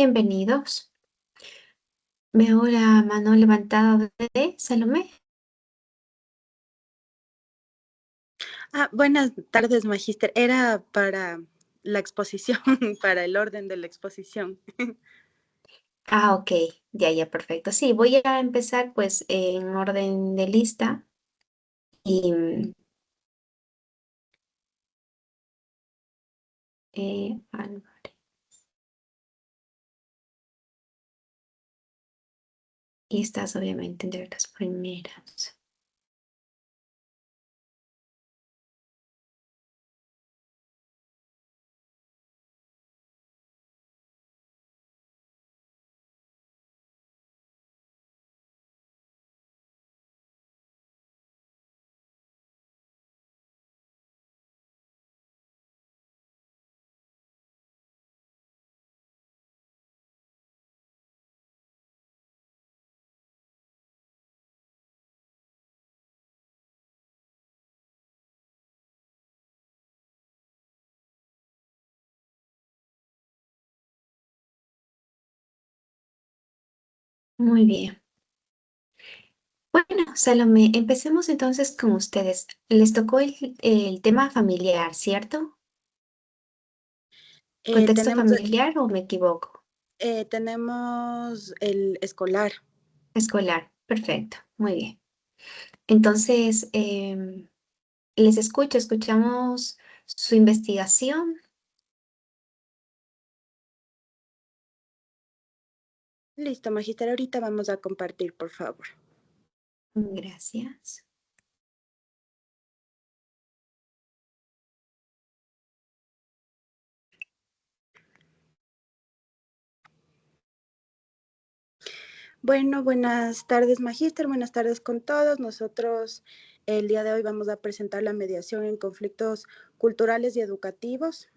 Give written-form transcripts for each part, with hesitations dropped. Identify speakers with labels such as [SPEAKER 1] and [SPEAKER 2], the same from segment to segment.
[SPEAKER 1] Bienvenidos. Veo la mano levantada de Salomé.
[SPEAKER 2] Buenas tardes, magíster. Era para la exposición, para el orden de la exposición.
[SPEAKER 1] Ok, ya, perfecto. Sí, voy a empezar pues en orden de lista y Álvarez. Y estás obviamente entre las primeras. Muy bien. Bueno, Salomé, empecemos entonces con ustedes. Les tocó el tema familiar, ¿cierto? ¿Contexto
[SPEAKER 2] Tenemos,
[SPEAKER 1] familiar o me equivoco?
[SPEAKER 2] tenemos el escolar.
[SPEAKER 1] Escolar, perfecto, muy bien. Entonces, les escuchamos su investigación.
[SPEAKER 2] Listo, magíster. Ahorita vamos a compartir, por favor.
[SPEAKER 1] Gracias.
[SPEAKER 2] Bueno, buenas tardes, magíster. Buenas tardes con todos. Nosotros el día de hoy vamos a presentar la mediación en conflictos culturales y educativos.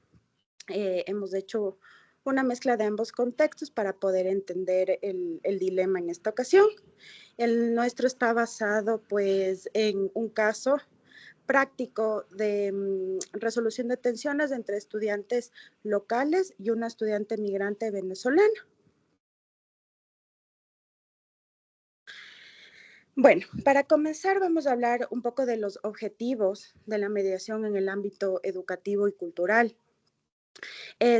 [SPEAKER 2] Hemos hecho una mezcla de ambos contextos para poder entender el dilema en esta ocasión. El nuestro está basado pues en un caso práctico de resolución de tensiones entre estudiantes locales y una estudiante migrante venezolana. Bueno, para comenzar vamos a hablar un poco de los objetivos de la mediación en el ámbito educativo y cultural.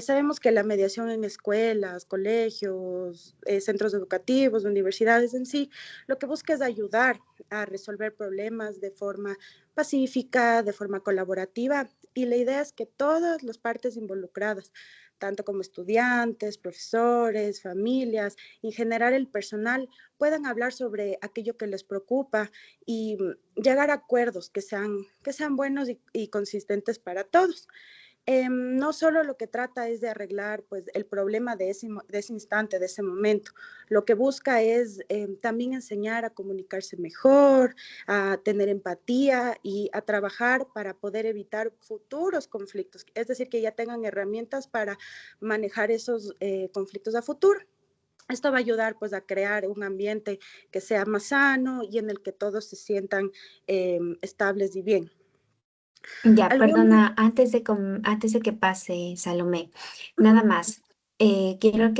[SPEAKER 2] Sabemos que la mediación en escuelas, colegios, centros educativos, universidades en sí, lo que busca es ayudar a resolver problemas de forma pacífica, de forma colaborativa, y la idea es que todas las partes involucradas, tanto como estudiantes, profesores, familias, en general el personal, puedan hablar sobre aquello que les preocupa y llegar a acuerdos que sean buenos y consistentes para todos. No solo lo que trata es de arreglar pues, el problema de ese instante, de ese momento, lo que busca es también enseñar a comunicarse mejor, a tener empatía y a trabajar para poder evitar futuros conflictos, es decir, que ya tengan herramientas para manejar esos conflictos a futuro. Esto va a ayudar pues a crear un ambiente que sea más sano y en el que todos se sientan estables y bien.
[SPEAKER 1] Ya,
[SPEAKER 2] Algunos
[SPEAKER 1] perdona, antes de que pase, Salomé, nada más. Quiero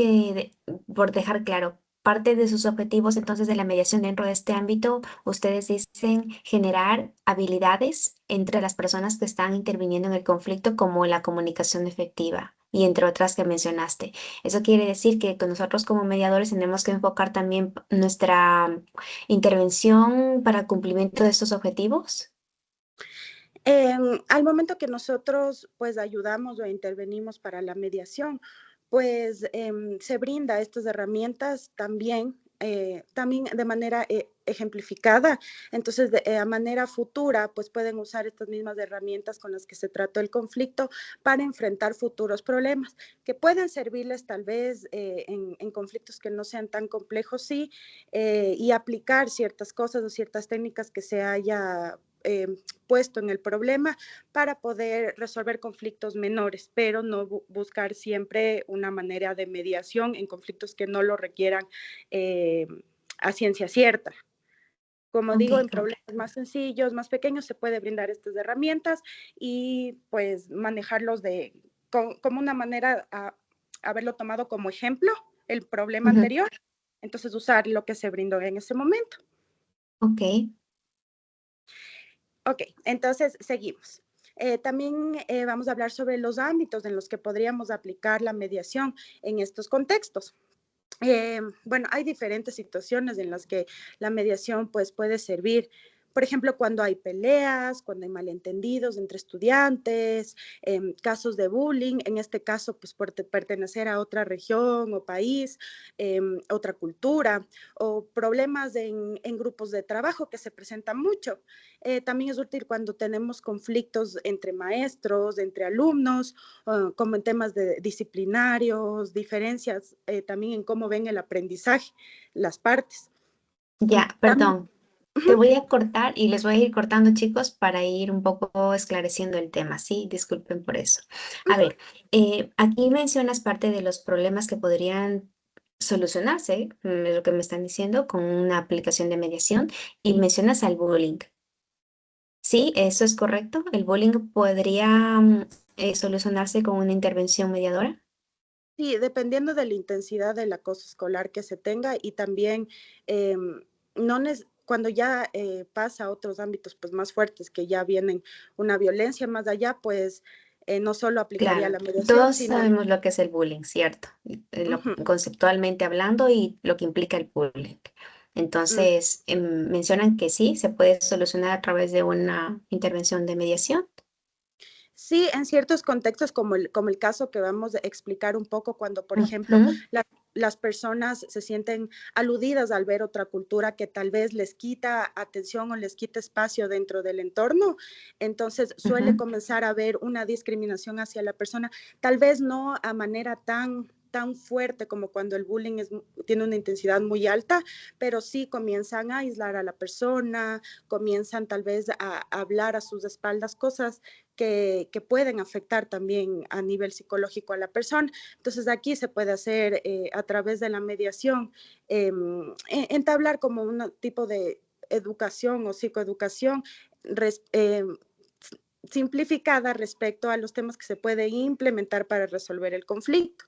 [SPEAKER 1] por dejar claro, parte de sus objetivos entonces de la mediación dentro de este ámbito, ustedes dicen generar habilidades entre las personas que están interviniendo en el conflicto, como la comunicación efectiva y entre otras que mencionaste. Eso quiere decir que nosotros como mediadores tenemos que enfocar también nuestra intervención para cumplimiento de estos objetivos.
[SPEAKER 2] Al momento que nosotros pues ayudamos o intervenimos para la mediación, pues se brinda estas herramientas también, también de manera ejemplificada. Entonces, a manera futura, pues pueden usar estas mismas herramientas con las que se trató el conflicto para enfrentar futuros problemas, que pueden servirles tal vez en conflictos que no sean tan complejos, sí, y aplicar ciertas cosas o ciertas técnicas que se haya puesto en el problema para poder resolver conflictos menores, pero no buscar siempre una manera de mediación en conflictos que no lo requieran a ciencia cierta. Como
[SPEAKER 1] Ok,
[SPEAKER 2] digo, en problemas
[SPEAKER 1] comprendo.
[SPEAKER 2] más sencillos, más pequeños, se puede brindar estas herramientas y pues manejarlos como una manera a haberlo tomado como ejemplo el problema anterior. Entonces, usar lo que se brindó en ese momento.
[SPEAKER 1] Ok,
[SPEAKER 2] Ok, entonces seguimos. También vamos a hablar sobre los ámbitos en los que podríamos aplicar la mediación en estos contextos. Bueno, hay diferentes situaciones en las que la mediación pues, puede servir. Por ejemplo, cuando hay peleas, cuando hay malentendidos entre estudiantes, casos de bullying, en este caso, pues por pertenecer a otra región o país, otra cultura, o problemas en grupos de trabajo que se presentan mucho. También es útil cuando tenemos conflictos entre maestros, entre alumnos, como en temas de disciplinarios, diferencias también en cómo ven el aprendizaje, las partes.
[SPEAKER 1] ya,
[SPEAKER 2] También,
[SPEAKER 1] perdón. Te voy a cortar y les voy a ir cortando, chicos, para ir un poco esclareciendo el tema, ¿sí? Disculpen por eso. A ver, aquí mencionas parte de los problemas que podrían solucionarse, es lo que me están diciendo, con una aplicación de mediación, y mencionas al bullying. ¿Sí? ¿Eso es correcto? ¿El bullying podría solucionarse con una intervención mediadora?
[SPEAKER 2] sí, dependiendo de la intensidad del acoso escolar que se tenga y también no cuando ya pasa a otros ámbitos pues más fuertes que ya vienen una violencia más allá, pues no solo aplicaría
[SPEAKER 1] Claro,
[SPEAKER 2] la mediación,
[SPEAKER 1] todos
[SPEAKER 2] sino
[SPEAKER 1] sabemos lo que es el bullying, ¿cierto?
[SPEAKER 2] ujú,
[SPEAKER 1] Conceptualmente hablando y lo que implica el bullying.
[SPEAKER 2] mm,
[SPEAKER 1] Entonces, mencionan que sí, se puede solucionar a través de una intervención de mediación.
[SPEAKER 2] sí, en ciertos contextos, como el caso que vamos a explicar un poco, cuando, por ejemplo,
[SPEAKER 1] Ujú,
[SPEAKER 2] las personas se sienten aludidas al ver otra cultura que tal vez les quita atención o les quita espacio dentro del entorno, entonces suele
[SPEAKER 1] ujú.
[SPEAKER 2] comenzar a haber una discriminación hacia la persona, tal vez no a manera tan fuerte como cuando el bullying tiene una intensidad muy alta, pero sí comienzan a aislar a la persona, comienzan tal vez a hablar a sus espaldas cosas que pueden afectar también a nivel psicológico a la persona. Entonces aquí se puede hacer a través de la mediación, entablar como un tipo de educación o psicoeducación res, simplificada respecto a los temas que se puede implementar para resolver el conflicto.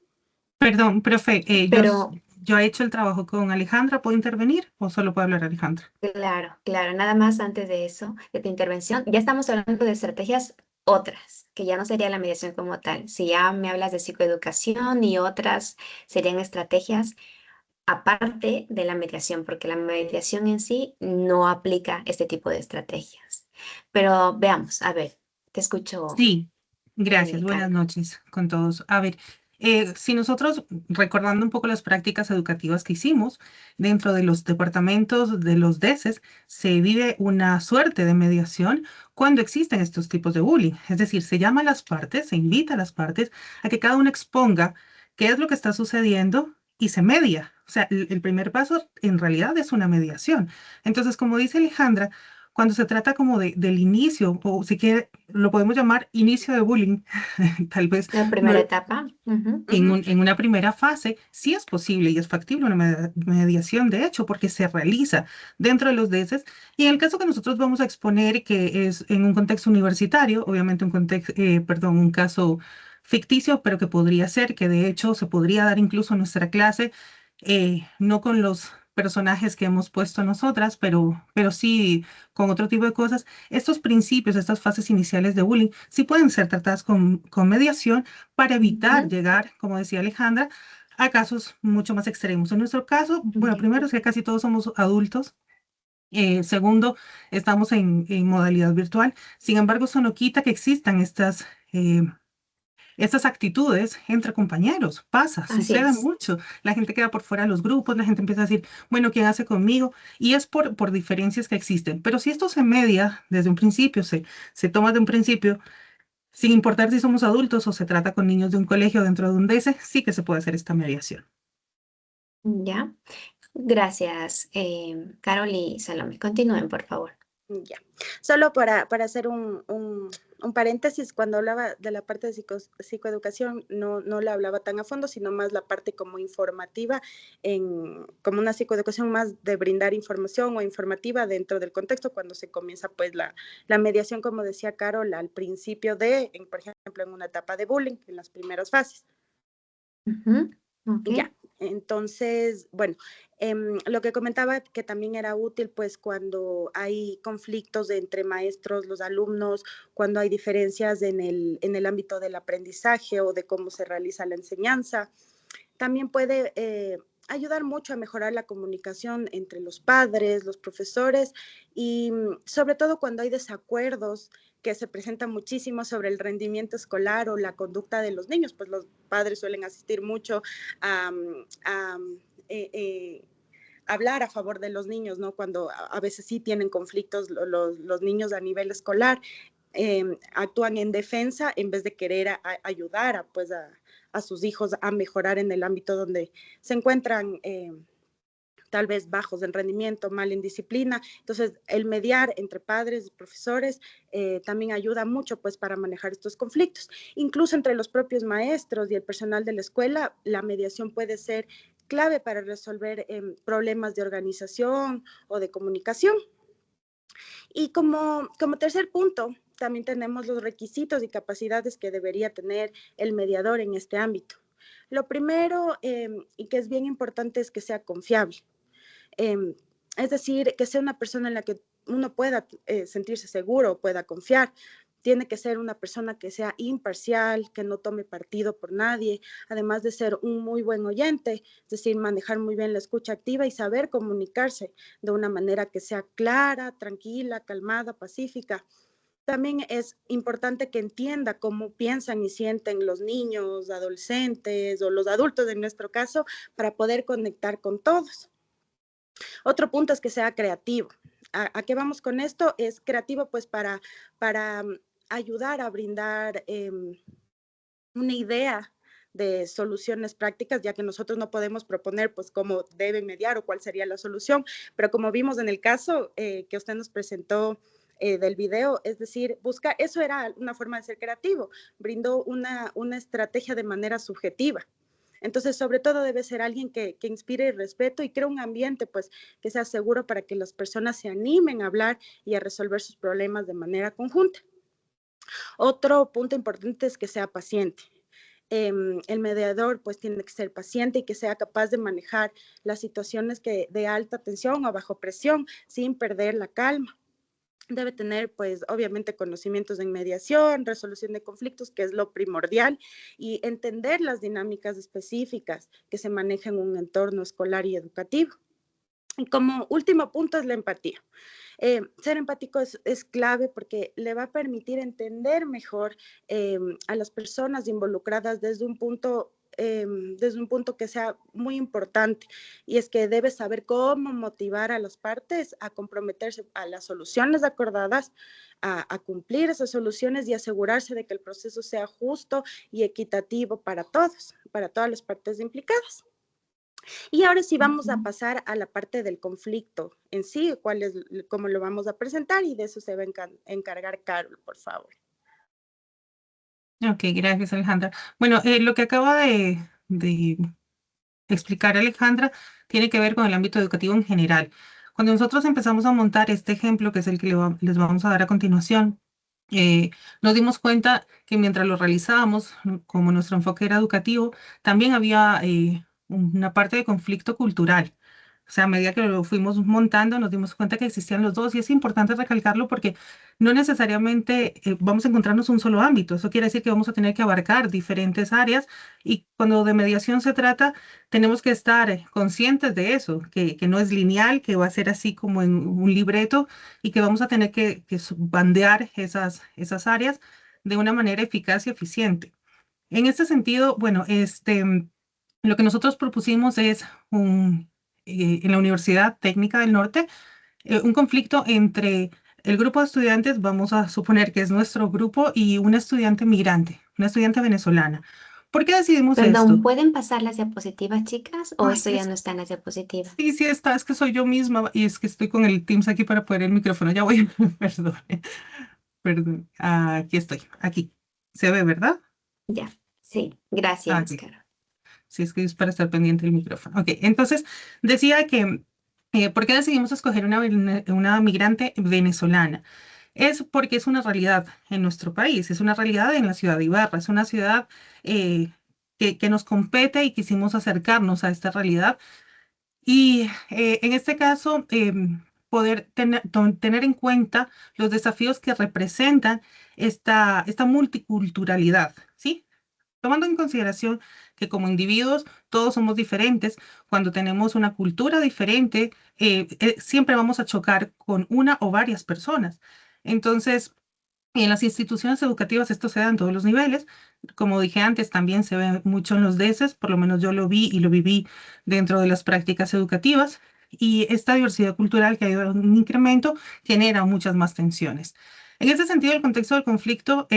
[SPEAKER 3] Perdón, profe,
[SPEAKER 1] Pero
[SPEAKER 3] yo he hecho el trabajo con Alejandra. ¿Puedo intervenir o solo puede hablar Alejandra?
[SPEAKER 1] claro, claro, nada más antes de eso, de tu intervención, ya estamos hablando de estrategias otras, que ya no sería la mediación como tal. Si ya me hablas de psicoeducación y otras serían estrategias aparte de la mediación, porque la mediación en sí no aplica este tipo de estrategias. Pero veamos, a ver, te escucho,
[SPEAKER 3] Sí, gracias. Buenas
[SPEAKER 1] Carol.
[SPEAKER 3] noches con todos. A ver, si nosotros, recordando un poco las prácticas educativas que hicimos, dentro de los departamentos de los DECES, se vive una suerte de mediación cuando existen estos tipos de bullying. Es decir, se llama a las partes, se invita a las partes a que cada una exponga qué es lo que está sucediendo y se media. O sea, el primer paso en realidad es una mediación. Entonces, como dice Alejandra, cuando se trata como del inicio, o si quiere, lo podemos llamar inicio de bullying, tal vez
[SPEAKER 1] La
[SPEAKER 3] no,
[SPEAKER 1] primera etapa. Ujú,
[SPEAKER 2] Ujú.
[SPEAKER 3] en una primera fase, sí es posible y es factible una mediación, de hecho, porque se realiza dentro de los DECES. Y en el caso que nosotros vamos a exponer, que es en un contexto universitario, obviamente un contexto, perdón, un caso ficticio, pero que podría ser, que de hecho se podría dar incluso en nuestra clase, no con los personajes que hemos puesto nosotras, pero sí con otro tipo de cosas. Estos principios, estas fases iniciales de bullying, sí pueden ser tratadas con mediación para evitar
[SPEAKER 1] ujú,
[SPEAKER 3] llegar, como decía Alejandra, a casos mucho más extremos. En nuestro caso, bueno,
[SPEAKER 1] ya.
[SPEAKER 3] primero es que casi todos somos adultos. Segundo, estamos en modalidad virtual. Sin embargo, eso no quita que existan estas actitudes entre compañeros. Pasa,
[SPEAKER 1] Así
[SPEAKER 3] sucede
[SPEAKER 1] es.
[SPEAKER 3] mucho. La gente queda por fuera de los grupos, la gente empieza a decir, bueno, ¿quién hace conmigo? Y es por diferencias que existen. Pero si esto se media desde un principio, se toma de un principio, sin importar si somos adultos o se trata con niños de un colegio dentro de un DS, sí que se puede hacer esta mediación.
[SPEAKER 1] Ya. Gracias, Carol y Salome. Continúen, por favor.
[SPEAKER 2] Ya. Solo para hacer un paréntesis, cuando hablaba de la parte de psicoeducación, no la hablaba tan a fondo, sino más la parte como informativa, como una psicoeducación más de brindar información o informativa dentro del contexto, cuando se comienza pues la mediación, como decía Carol, al principio por ejemplo, en una etapa de bullying, en las primeras fases.
[SPEAKER 1] Ujú, ok.
[SPEAKER 2] Ya. Entonces, bueno, lo que comentaba que también era útil, pues cuando hay conflictos entre maestros, los alumnos, cuando hay diferencias en el ámbito del aprendizaje o de cómo se realiza la enseñanza. También puede ayudar mucho a mejorar la comunicación entre los padres, los profesores y sobre todo cuando hay desacuerdos que se presentan muchísimo sobre el rendimiento escolar o la conducta de los niños, pues los padres suelen asistir mucho a, a eh, eh, hablar a favor de los niños, ¿no? Cuando a veces sí tienen conflictos los niños a nivel escolar, actúan en defensa en vez de querer ayudar a sus hijos a mejorar en el ámbito donde se encuentran tal vez bajos en rendimiento, mal en disciplina. Entonces, el mediar entre padres y profesores también ayuda mucho pues para manejar estos conflictos. Incluso entre los propios maestros y el personal de la escuela, la mediación puede ser clave para resolver problemas de organización o de comunicación. Y como tercer punto, también tenemos los requisitos y capacidades que debería tener el mediador en este ámbito. Lo primero, y que es bien importante, es que sea confiable. Es decir, que sea una persona en la que uno pueda sentirse seguro, pueda confiar. Tiene que ser una persona que sea imparcial, que no tome partido por nadie, además de ser un muy buen oyente, es decir, manejar muy bien la escucha activa y saber comunicarse de una manera que sea clara, tranquila, calmada, pacífica. También es importante que entienda cómo piensan y sienten los niños, adolescentes o los adultos en nuestro caso para poder conectar con todos. Otro punto es que sea creativo. ¿A qué vamos con esto? Es creativo pues para ayudar a brindar una idea de soluciones prácticas, ya que nosotros no podemos proponer pues cómo deben mediar o cuál sería la solución, pero como vimos en el caso que usted nos presentó del video, es decir, busca, eso era una forma de ser creativo, brindó una estrategia de manera subjetiva. Entonces, sobre todo debe ser alguien que inspire respeto y crea un ambiente pues que sea seguro para que las personas se animen a hablar y a resolver sus problemas de manera conjunta. Otro punto importante es que sea paciente. El mediador pues tiene que ser paciente y que sea capaz de manejar las situaciones de alta tensión o bajo presión sin perder la calma. Debe tener, pues, obviamente conocimientos en mediación, resolución de conflictos, que es lo primordial, y entender las dinámicas específicas que se manejan en un entorno escolar y educativo. Y como último punto es la empatía. Ser empático es clave porque le va a permitir entender mejor a las personas involucradas desde un punto que sea muy importante, y es que debe saber cómo motivar a las partes a comprometerse a las soluciones acordadas, a cumplir esas soluciones y asegurarse de que el proceso sea justo y equitativo para todos, para todas las partes implicadas. Y ahora sí vamos a pasar a la parte del conflicto en sí, cómo lo vamos a presentar, y de eso se va a encargar Carol, por favor.
[SPEAKER 3] Ok, gracias, Alejandra. Bueno, lo que acaba de explicar Alejandra tiene que ver con el ámbito educativo en general. Cuando nosotros empezamos a montar este ejemplo, que es el que les vamos a dar a continuación, nos dimos cuenta que mientras lo realizábamos, como nuestro enfoque era educativo, también había una parte de conflicto cultural. O sea, a medida que lo fuimos montando, nos dimos cuenta que existían los dos, y es importante recalcarlo porque no necesariamente vamos a encontrarnos un solo ámbito. Eso quiere decir que vamos a tener que abarcar diferentes áreas, y cuando de mediación se trata, tenemos que estar conscientes de eso, que no es lineal, que va a ser así como en un libreto, y que vamos a tener que bandear esas áreas de una manera eficaz y eficiente. En este sentido, bueno, lo que nosotros propusimos es en la Universidad Técnica del Norte, un conflicto entre el grupo de estudiantes, vamos a suponer que es nuestro grupo, y una estudiante migrante, una estudiante venezolana. ¿Por qué decidimos
[SPEAKER 1] Perdón,
[SPEAKER 3] esto?
[SPEAKER 1] ¿pueden pasar las diapositivas, chicas? ¿O
[SPEAKER 3] Ay,
[SPEAKER 1] esto ya no está en las diapositivas?
[SPEAKER 3] sí, sí está, es que soy yo misma, y es que estoy con el Teams aquí para poner el micrófono. Ya voy, perdón, perdón. Aquí estoy, aquí. Se ve, ¿verdad?
[SPEAKER 1] Ya, sí, gracias,
[SPEAKER 3] Aquí.
[SPEAKER 1] Caro.
[SPEAKER 3] Sí, es que es para estar pendiente del micrófono. Ok, entonces decía que, ¿por qué decidimos escoger una migrante venezolana? Es porque es una realidad en nuestro país, es una realidad en la ciudad de Ibarra, es una ciudad eh, que nos compete y quisimos acercarnos a esta realidad. Y en este caso, poder tener en cuenta los desafíos que representan esta multiculturalidad, ¿sí? Tomando en consideración que como individuos todos somos diferentes, cuando tenemos una cultura diferente, siempre vamos a chocar con una o varias personas. Entonces, en las instituciones educativas esto se da en todos los niveles. Como dije antes, también se ve mucho en los DESES, por lo menos yo lo vi y lo viví dentro de las prácticas educativas. Y esta diversidad cultural que ha ido en un incremento genera muchas más tensiones. En ese sentido, el contexto del conflicto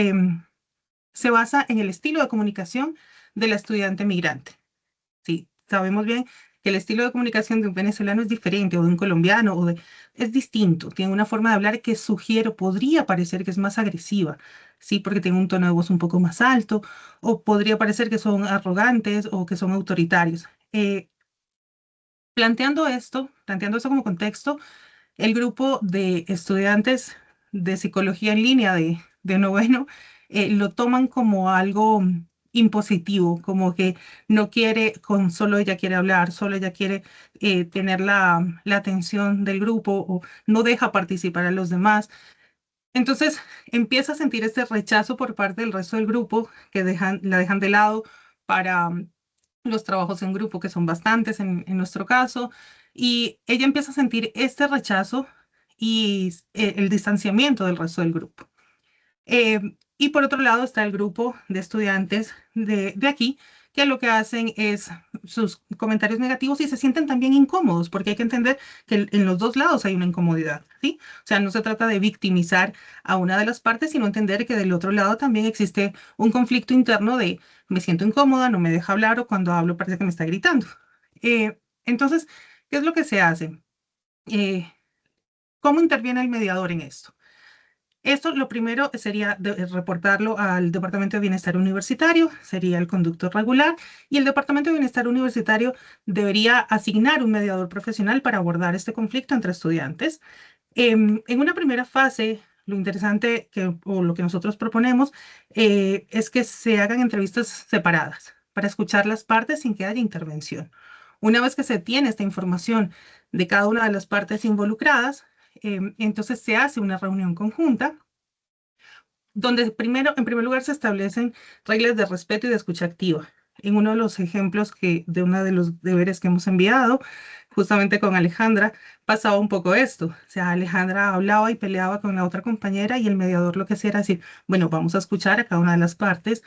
[SPEAKER 3] se basa en el estilo de comunicación de la estudiante migrante. Sí, sabemos bien que el estilo de comunicación de un venezolano es diferente o de un colombiano es distinto. Tiene una forma de hablar que sugiero, podría parecer que es más agresiva, sí, porque tiene un tono de voz un poco más alto, o podría parecer que son arrogantes o que son autoritarios. Planteando esto como contexto, el grupo de estudiantes de psicología en línea de noveno lo toman como algo impositivo, como que no quiere, solo ella quiere hablar, solo ella quiere tener la atención del grupo o no deja participar a los demás. Entonces empieza a sentir este rechazo por parte del resto del grupo que la dejan de lado para los trabajos en grupo, que son bastantes en nuestro caso, y ella empieza a sentir este rechazo y el distanciamiento del resto del grupo. Y por otro lado está el grupo de estudiantes de aquí, que lo que hacen es sus comentarios negativos y se sienten también incómodos, porque hay que entender que en los dos lados hay una incomodidad, ¿sí? O sea, no se trata de victimizar a una de las partes, sino entender que del otro lado también existe un conflicto interno de me siento incómoda, no me deja hablar o cuando hablo parece que me está gritando. Entonces, ¿qué es lo que se hace? ¿Cómo interviene el mediador en esto? Esto lo primero sería reportarlo al Departamento de Bienestar Universitario, sería el conducto regular, y el Departamento de Bienestar Universitario debería asignar un mediador profesional para abordar este conflicto entre estudiantes. En una primera fase, lo interesante o lo que nosotros proponemos es que se hagan entrevistas separadas para escuchar las partes sin que haya intervención. Una vez que se tiene esta información de cada una de las partes involucradas, entonces se hace una reunión conjunta donde en primer lugar se establecen reglas de respeto y de escucha activa. En uno de los ejemplos de uno de los deberes que hemos enviado, justamente con Alejandra, pasaba un poco esto. O sea, Alejandra hablaba y peleaba con la otra compañera y el mediador lo que hacía era decir, bueno, vamos a escuchar a cada una de las partes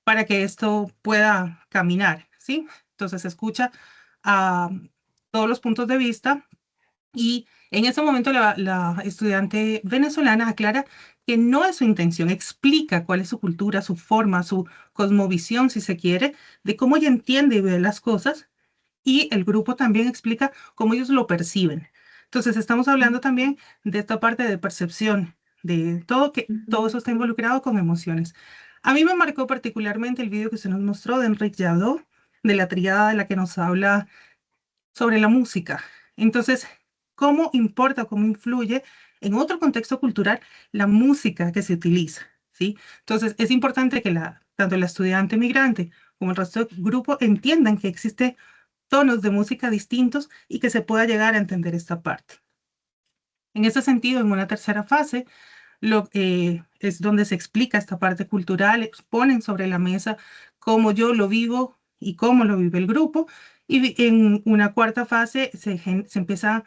[SPEAKER 3] para que esto pueda caminar, ¿sí? Entonces se escucha a todos los puntos de vista y en ese momento la estudiante venezolana aclara que no es su intención, explica cuál es su cultura, su forma, su cosmovisión, si se quiere, de cómo ella entiende y ve las cosas, y el grupo también explica cómo ellos lo perciben. Entonces, estamos hablando también de esta parte de percepción, de todo, que todo
[SPEAKER 1] Ujú.
[SPEAKER 3] eso está involucrado con emociones. A mí me marcó particularmente el video que se nos mostró de Enrique Jadot, de la tríada de la que nos habla sobre la música. Entonces, ¿cómo importa, cómo influye en otro contexto cultural la música que se utiliza? ¿Sí? Entonces, es importante que tanto la estudiante migrante como el resto del grupo entiendan que existe tonos de música distintos y que se pueda llegar a entender esta parte. En ese sentido, en una tercera fase, es donde se explica esta parte cultural, ponen sobre la mesa cómo yo lo vivo y cómo lo vive el grupo. Y en una cuarta fase se empieza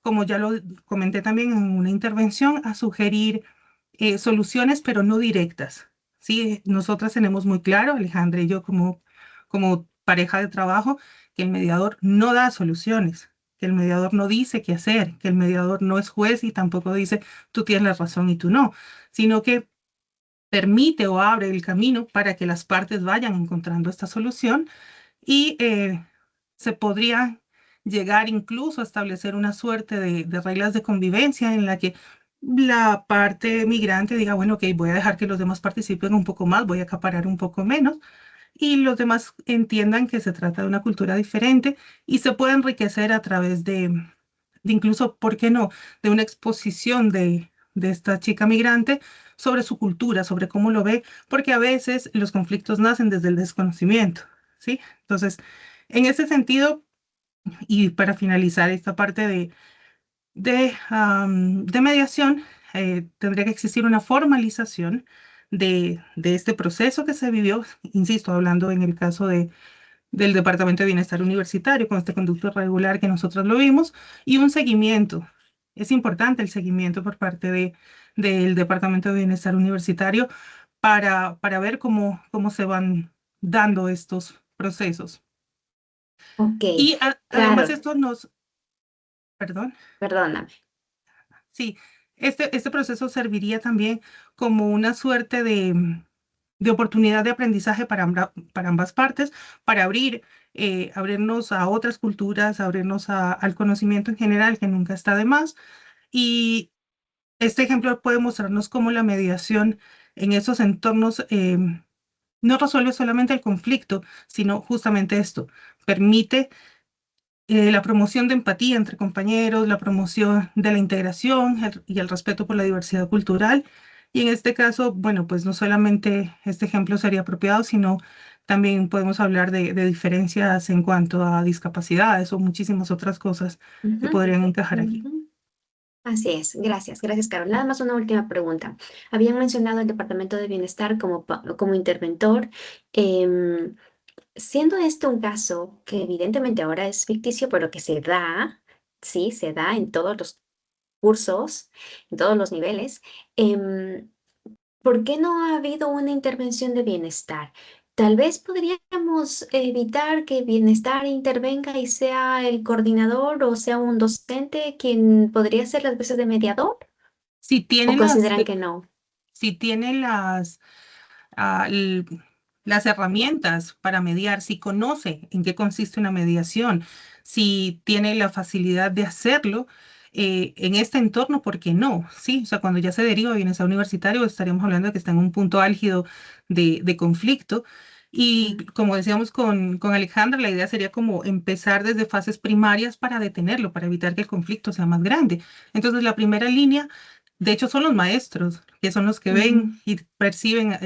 [SPEAKER 3] como ya lo comenté también en una intervención, a sugerir soluciones, pero no directas. Sí, nosotras tenemos muy claro, Alejandra y yo como pareja de trabajo, que el mediador no da soluciones, que el mediador no dice qué hacer, que el mediador no es juez y tampoco dice tú tienes la razón y tú no, sino que permite o abre el camino para que las partes vayan encontrando esta solución y se podría llegar incluso a establecer una suerte de reglas de convivencia en la que la parte migrante diga, bueno, ok, voy a dejar que los demás participen un poco más, voy a acaparar un poco menos, y los demás entiendan que se trata de una cultura diferente y se puede enriquecer a través de incluso, ¿por qué no?, de una exposición de esta chica migrante sobre su cultura, sobre cómo lo ve, porque a veces los conflictos nacen desde el desconocimiento, ¿sí? Entonces, en ese sentido, y para finalizar esta parte de mediación, tendría que existir una formalización de este proceso que se vivió, insisto, hablando en el caso del Departamento de Bienestar Universitario, con este conducto regular que nosotros lo vimos, y un seguimiento. Es importante el seguimiento por parte del Departamento de Bienestar Universitario para ver cómo se van dando estos procesos.
[SPEAKER 1] Ok,
[SPEAKER 3] Y además
[SPEAKER 1] claro,
[SPEAKER 3] esto nos, perdón.
[SPEAKER 1] perdóname.
[SPEAKER 3] Sí, este proceso serviría también como una suerte de oportunidad de aprendizaje para ambas partes, para abrirnos a otras culturas, abrirnos al conocimiento en general, que nunca está de más. Y este ejemplo puede mostrarnos cómo la mediación en esos entornos no resuelve solamente el conflicto, sino justamente esto, permite la promoción de empatía entre compañeros, la promoción de la integración y el respeto por la diversidad cultural. Y en este caso, bueno, pues no solamente este ejemplo sería apropiado, sino también podemos hablar de diferencias en cuanto a discapacidades o muchísimas otras cosas que
[SPEAKER 1] Ujú,
[SPEAKER 3] podrían encajar aquí.
[SPEAKER 1] ujú. Así es, gracias, Carol. Nada más una última pregunta. Habían mencionado el Departamento de Bienestar como interventor. Em, Siendo este un caso que evidentemente ahora es ficticio, pero que se da, sí, se da en todos los cursos, en todos los niveles, em, ¿por qué no ha habido una intervención de bienestar? Tal vez podríamos evitar que bienestar intervenga y sea el coordinador o sea un docente quien podría ser las veces de mediador,
[SPEAKER 3] Si
[SPEAKER 1] o
[SPEAKER 3] tiene
[SPEAKER 1] consideran que no.
[SPEAKER 3] si tiene ah, l- las herramientas para mediar, si conoce en qué consiste una mediación, si tiene la facilidad de hacerlo en este entorno, ¿por qué no? Sí, o sea, cuando ya se deriva a bienestar universitario, estaríamos hablando de que está en un punto álgido de conflicto. Y
[SPEAKER 1] Mm,
[SPEAKER 3] como decíamos con Alejandra, la idea sería como empezar desde fases primarias para detenerlo, para evitar que el conflicto sea más grande. Entonces, la primera línea, de hecho, son los maestros, que son los que ven
[SPEAKER 1] ujú,
[SPEAKER 3] y perciben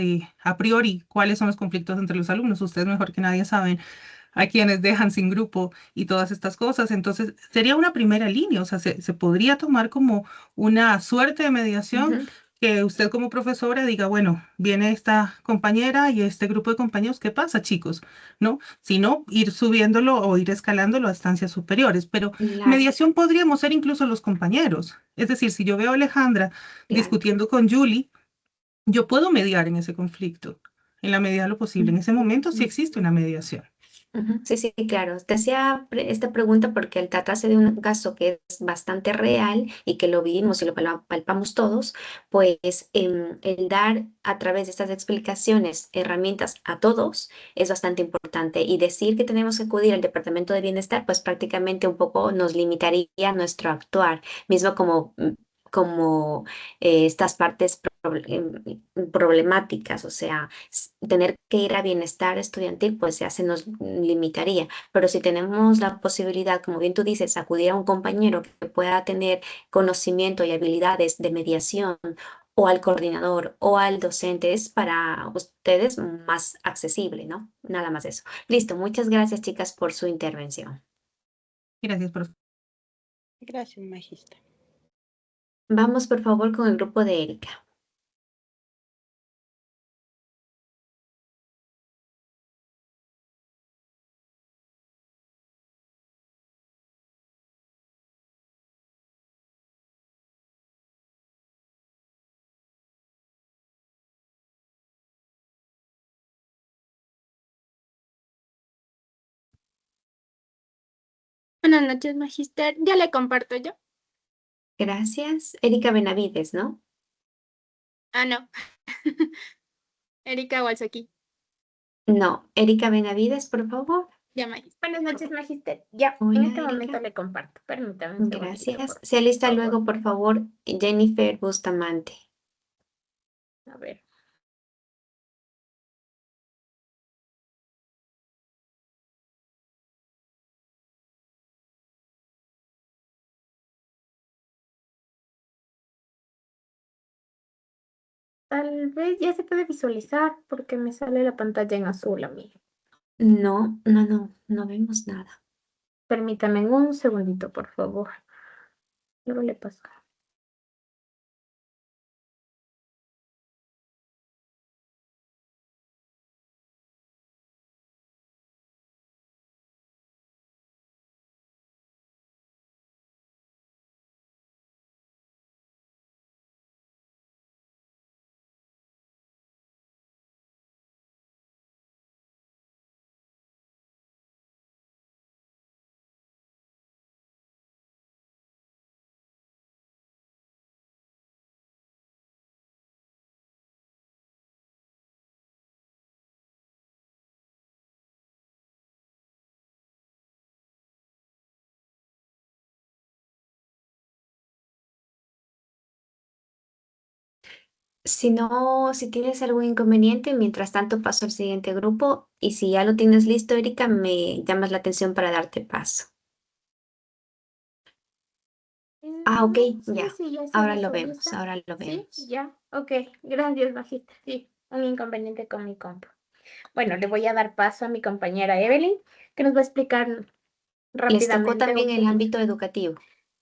[SPEAKER 3] a priori cuáles son los conflictos entre los alumnos. Ustedes mejor que nadie saben a quienes dejan sin grupo y todas estas cosas. Entonces, sería una primera línea, o sea, se podría tomar como una suerte de mediación
[SPEAKER 1] ujú.
[SPEAKER 3] que usted como profesora diga, bueno, viene esta compañera y este grupo de compañeros, ¿qué pasa, chicos? ¿No? Sino ir subiéndolo o ir escalándolo a estancias superiores. Pero
[SPEAKER 1] Claro,
[SPEAKER 3] mediación podríamos ser incluso los compañeros. Es decir, si yo veo a Alejandra
[SPEAKER 1] claro.
[SPEAKER 3] discutiendo con Julie, yo puedo mediar en ese conflicto, en la medida de lo posible. En ese momento sí
[SPEAKER 1] Ujú.
[SPEAKER 3] existe una mediación.
[SPEAKER 1] Ujú, sí, sí, claro. Te hacía esta pregunta porque al tratarse de un caso que es bastante real y que lo vivimos y lo palpamos todos, pues el dar a través de estas explicaciones herramientas a todos es bastante importante. Y decir que tenemos que acudir al Departamento de Bienestar, pues prácticamente un poco nos limitaría nuestro actuar, mismo como estas partes problemáticas, o sea tener que ir a bienestar estudiantil, pues ya se nos limitaría. Pero si tenemos la posibilidad, como bien tú dices, acudir a un compañero que pueda tener conocimiento y habilidades de mediación, o al coordinador o al docente, es para ustedes más accesible, ¿no? Nada más eso. Listo, muchas gracias, chicas, por su intervención.
[SPEAKER 3] Gracias, profe.
[SPEAKER 2] Gracias, Magista.
[SPEAKER 1] Vamos, por favor, con el grupo de Erika.
[SPEAKER 4] Buenas noches, Magister. Ya le comparto yo.
[SPEAKER 1] Gracias. Erika Benavides, ¿no?
[SPEAKER 4] Ah, no. Erika aquí.
[SPEAKER 1] No, Erika Benavides, por favor.
[SPEAKER 4] Ya, Magister. Buenas noches, Magister. Ya, en
[SPEAKER 1] Hola,
[SPEAKER 4] este momento
[SPEAKER 1] Erika.
[SPEAKER 4] le comparto. Permítame un segundito,
[SPEAKER 1] Gracias.
[SPEAKER 4] por
[SPEAKER 1] Se alista
[SPEAKER 4] favor.
[SPEAKER 1] luego, por favor, Jennifer Bustamante.
[SPEAKER 4] A ver. Tal vez ya se puede visualizar porque me sale la pantalla en azul a mí.
[SPEAKER 1] No vemos nada.
[SPEAKER 4] Permítame un segundito, por favor. Luego le paso.
[SPEAKER 1] Si no, si tienes algún inconveniente, mientras tanto paso al siguiente grupo y si ya lo tienes listo, Erika, me llamas la atención para darte paso. Ok,
[SPEAKER 4] Sí,
[SPEAKER 1] ya.
[SPEAKER 4] sí, ya se
[SPEAKER 1] Ahora lo vemos,
[SPEAKER 4] visualiza.
[SPEAKER 1] ahora lo
[SPEAKER 4] Sí,
[SPEAKER 1] vemos.
[SPEAKER 4] ya. Ok, gracias, Magista. Sí, un inconveniente con mi compu. Bueno, le voy a dar paso a mi compañera Evelyn, que nos va a explicar
[SPEAKER 1] ¿Les tocó
[SPEAKER 4] rápidamente
[SPEAKER 1] también
[SPEAKER 4] un
[SPEAKER 1] el
[SPEAKER 4] poquito.
[SPEAKER 1] ámbito educativo?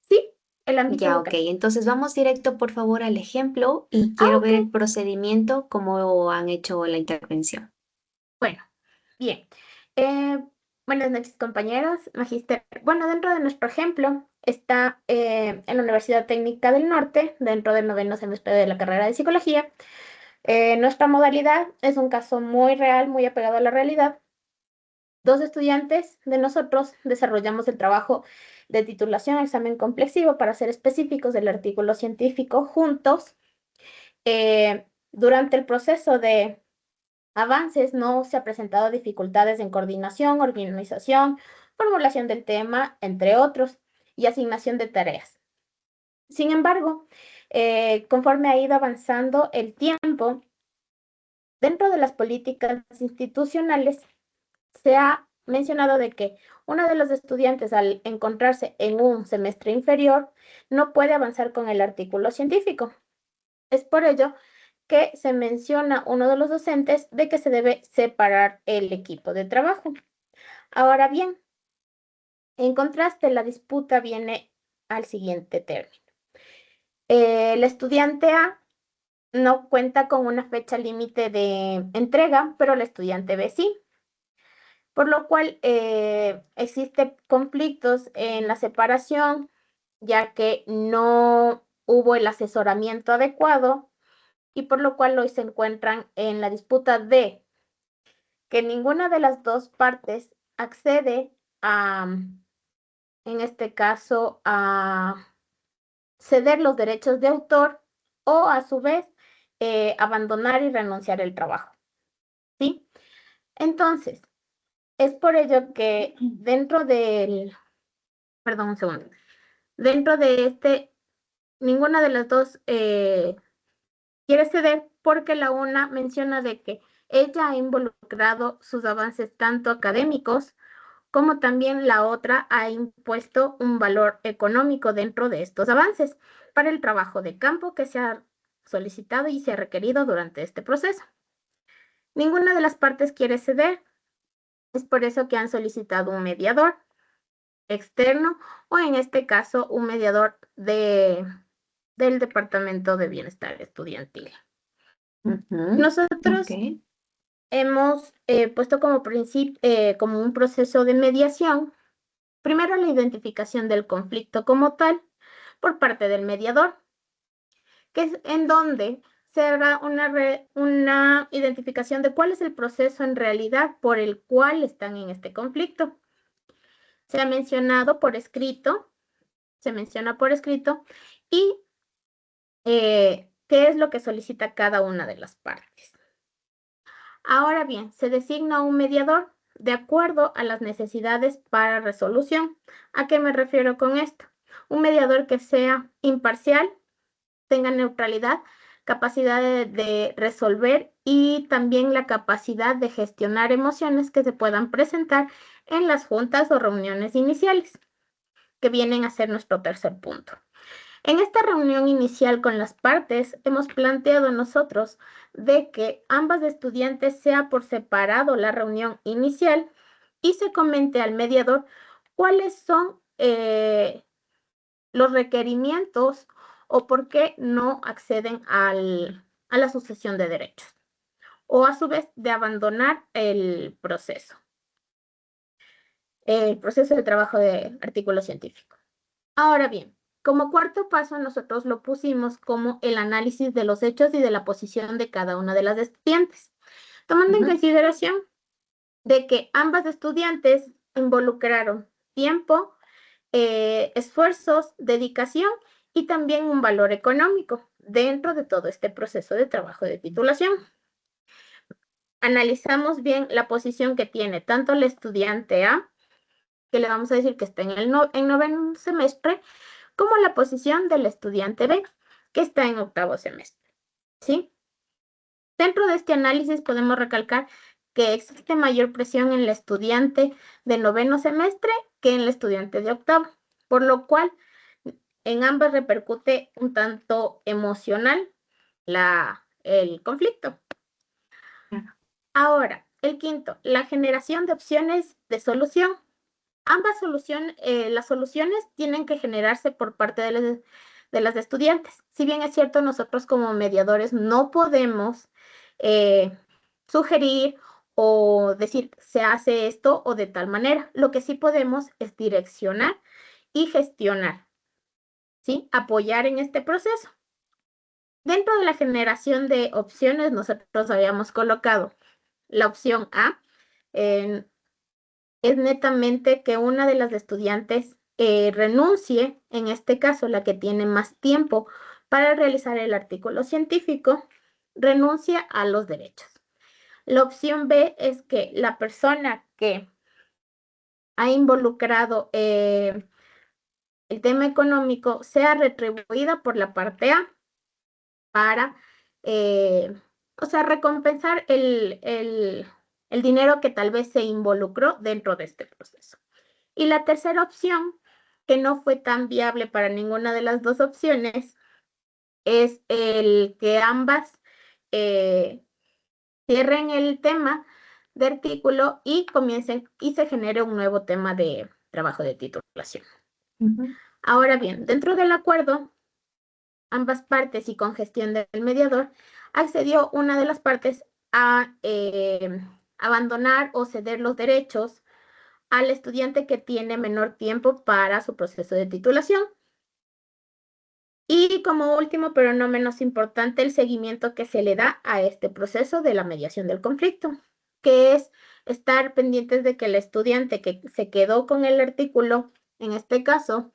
[SPEAKER 4] Sí, el ámbito
[SPEAKER 1] Ya, ok.
[SPEAKER 4] educativo.
[SPEAKER 1] Entonces vamos directo, por favor, al ejemplo y
[SPEAKER 4] Ah,
[SPEAKER 1] quiero ver el
[SPEAKER 4] ok.
[SPEAKER 1] procedimiento, cómo han hecho la intervención.
[SPEAKER 4] Bueno, bien. Eh, buenas noches, compañeros. Magíster. Bueno, dentro de nuestro ejemplo está en la Universidad Técnica del Norte, dentro del noveno semestre de la carrera de psicología. Nuestra modalidad es un caso muy real, muy apegado a la realidad. Dos estudiantes de nosotros desarrollamos el trabajo de titulación examen complexivo, para ser específicos, del artículo científico juntos. Durante el proceso de avances no se ha presentado dificultades en coordinación, organización, formulación del tema, entre otros, y asignación de tareas. Sin embargo, conforme ha ido avanzando el tiempo, dentro de las políticas institucionales se ha mencionado de que uno de los estudiantes, al encontrarse en un semestre inferior, no puede avanzar con el artículo científico. Es por ello que se menciona uno de los docentes de que se debe separar el equipo de trabajo. Ahora bien, en contraste, la disputa viene al siguiente término. El estudiante A no cuenta con una fecha límite de entrega, pero el estudiante B sí, por lo cual existen conflictos en la separación, ya que no hubo el asesoramiento adecuado, y por lo cual hoy se encuentran en la disputa de que ninguna de las dos partes accede a, en este caso, a ceder los derechos de autor, o a su vez abandonar y renunciar el trabajo. ¿Sí? Entonces, es por ello que dentro del, perdón, un segundo, dentro de ninguna de las dos quiere ceder, porque la una menciona de que ella ha involucrado sus avances tanto académicos, como también la otra ha impuesto un valor económico dentro de estos avances para el trabajo de campo que se ha solicitado y se ha requerido durante este proceso. Ninguna de las partes quiere ceder, es por eso que han solicitado un mediador externo, o en este caso un mediador del Departamento de Bienestar Estudiantil. Nosotros
[SPEAKER 1] Ok.
[SPEAKER 4] hemos puesto como como un proceso de mediación, primero la identificación del conflicto como tal por parte del mediador, que es en donde se hará una identificación de cuál es el proceso en realidad por el cual están en este conflicto. Se ha mencionado por escrito, se menciona por escrito, y qué es lo que solicita cada una de las partes. Ahora bien, se designa un mediador de acuerdo a las necesidades para resolución. ¿A qué me refiero con esto? Un mediador que sea imparcial, tenga neutralidad, capacidad de resolver, y también la capacidad de gestionar emociones que se puedan presentar en las juntas o reuniones iniciales, que vienen a ser nuestro tercer punto. En esta reunión inicial con las partes, hemos planteado nosotros de que ambas estudiantes sea por separado la reunión inicial y se comente al mediador cuáles son los requerimientos o por qué no acceden a la sucesión de derechos o a su vez de abandonar el proceso de trabajo de artículo científico. Ahora bien, como cuarto paso, nosotros lo pusimos como el análisis de los hechos y de la posición de cada una de las estudiantes, tomando en consideración de que ambas estudiantes involucraron tiempo, esfuerzos, dedicación y también un valor económico dentro de todo este proceso de trabajo de titulación. Analizamos bien la posición que tiene tanto el estudiante A, que le vamos a decir que está en noveno semestre, como la posición del estudiante B, que está en octavo semestre, ¿sí? Dentro de este análisis podemos recalcar que existe mayor presión en el estudiante de noveno semestre que en el estudiante de octavo, por lo cual en ambas repercute un tanto emocional el conflicto. Ahora, el quinto, la generación de opciones de solución. Ambas las soluciones tienen que generarse por parte de las estudiantes. Si bien es cierto, nosotros como mediadores no podemos sugerir o decir se hace esto o de tal manera. Lo que sí podemos es direccionar y gestionar, ¿sí? Apoyar en este proceso. Dentro de la generación de opciones, nosotros habíamos colocado la opción A, es netamente que una de las estudiantes renuncie, en este caso la que tiene más tiempo para realizar el artículo científico, renuncia a los derechos. La opción B es que la persona que ha involucrado el tema económico sea retribuida por la parte A para, o sea, recompensar el dinero que tal vez se involucró dentro de este proceso. Y la tercera opción, que no fue tan viable para ninguna de las dos opciones, es el que ambas cierren el tema de artículo y comiencen y se genere un nuevo tema de trabajo de titulación. Ahora bien, dentro del acuerdo, ambas partes y con gestión del mediador, accedió una de las partes a abandonar o ceder los derechos al estudiante que tiene menor tiempo para su proceso de titulación. Y como último, pero no menos importante, el seguimiento que se le da a este proceso de la mediación del conflicto, que es estar pendientes de que el estudiante que se quedó con el artículo, en este caso,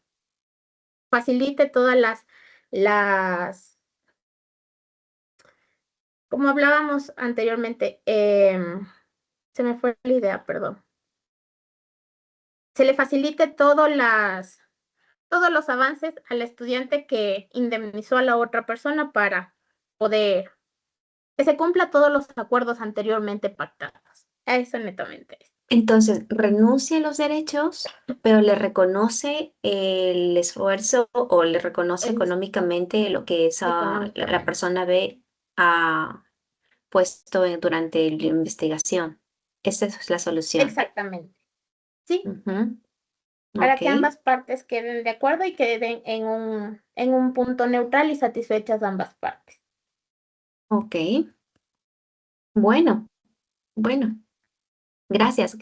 [SPEAKER 4] facilite todas como hablábamos anteriormente, se me fue la idea, perdón. Se le facilite todos los avances al estudiante que indemnizó a la otra persona para poder que se cumpla todos los acuerdos anteriormente pactados. Eso netamente es.
[SPEAKER 1] Entonces, renuncia a los derechos, pero le reconoce el esfuerzo o le reconoce económicamente lo que la persona ve ha puesto durante la investigación. Esa es la solución.
[SPEAKER 4] Exactamente. Sí,
[SPEAKER 1] Ujú.
[SPEAKER 4] para
[SPEAKER 1] Ok,
[SPEAKER 4] que ambas partes queden de acuerdo y queden en un punto neutral y satisfechas ambas partes.
[SPEAKER 1] ok. Bueno, bueno. Gracias,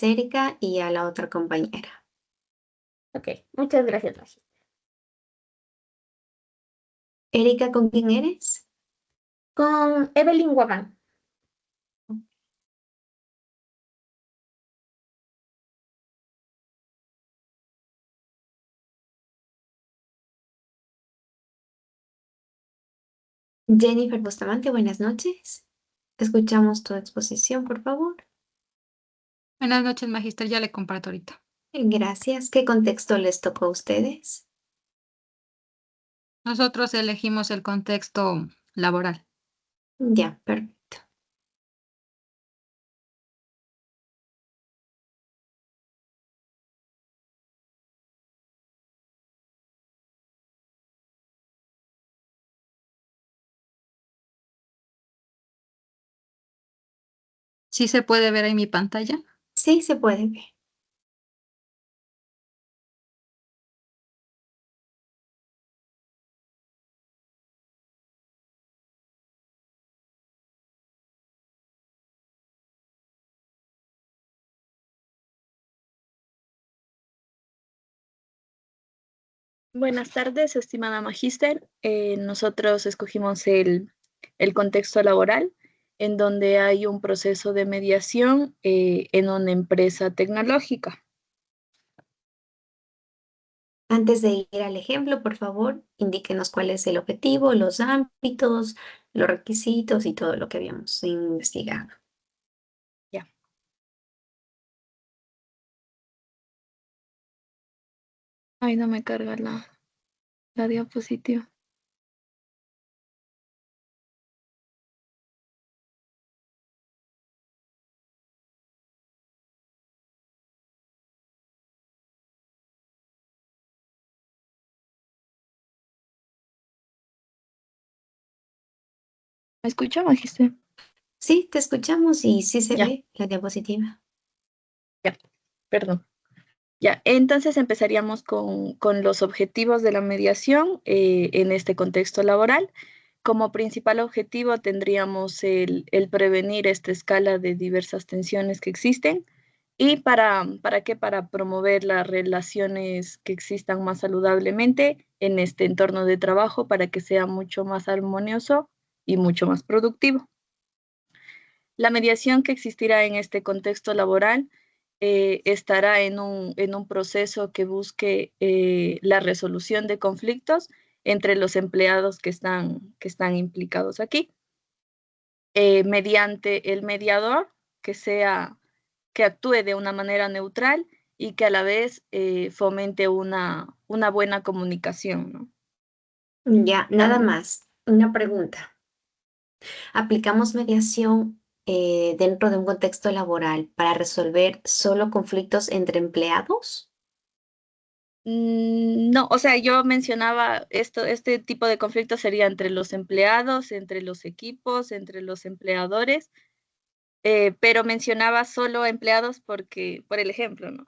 [SPEAKER 1] Erika, y a la otra compañera.
[SPEAKER 4] Ok, muchas gracias, Magis.
[SPEAKER 1] Erika, ¿con quién eres?
[SPEAKER 4] Con Evelyn Guamán.
[SPEAKER 1] Jennifer Bustamante, buenas noches. Escuchamos tu exposición, por favor.
[SPEAKER 5] Buenas noches, Magister. Ya le comparto ahorita.
[SPEAKER 1] Gracias. ¿Qué contexto les tocó a ustedes?
[SPEAKER 5] Nosotros elegimos el contexto laboral.
[SPEAKER 1] Ya, perfecto.
[SPEAKER 5] ¿Sí se puede ver en mi pantalla?
[SPEAKER 1] Sí, se puede ver.
[SPEAKER 6] Buenas tardes, estimada magíster. Nosotros escogimos el contexto laboral, en donde hay un proceso de mediación en una empresa tecnológica.
[SPEAKER 1] Antes de ir al ejemplo, por favor, indíquenos cuál es el objetivo, los ámbitos, los requisitos y todo lo que habíamos investigado.
[SPEAKER 6] Ya. Ay, no me carga la diapositiva. ¿Me escucha, magíster?
[SPEAKER 1] Sí, te escuchamos y sí se
[SPEAKER 6] Ya.
[SPEAKER 1] ve la diapositiva.
[SPEAKER 6] Perdón. Ya, entonces empezaríamos con los objetivos de la mediación en este contexto laboral. Como principal objetivo tendríamos el prevenir esta escala de diversas tensiones que existen. ¿Y para qué? Para promover las relaciones que existan más saludablemente en este entorno de trabajo para que sea mucho más armonioso y mucho más productivo. La mediación que existirá en este contexto laboral estará en un proceso que busque la resolución de conflictos entre los empleados que están implicados aquí, mediante el mediador que actúe de una manera neutral y que a la vez fomente una buena comunicación, ¿no?
[SPEAKER 1] Ya, nada más. Una pregunta. ¿Aplicamos mediación dentro de un contexto laboral para resolver solo conflictos entre empleados?
[SPEAKER 6] No, o sea, yo mencionaba este tipo de conflicto sería entre los empleados, entre los equipos, entre los empleadores, pero mencionaba solo empleados por el ejemplo, ¿no?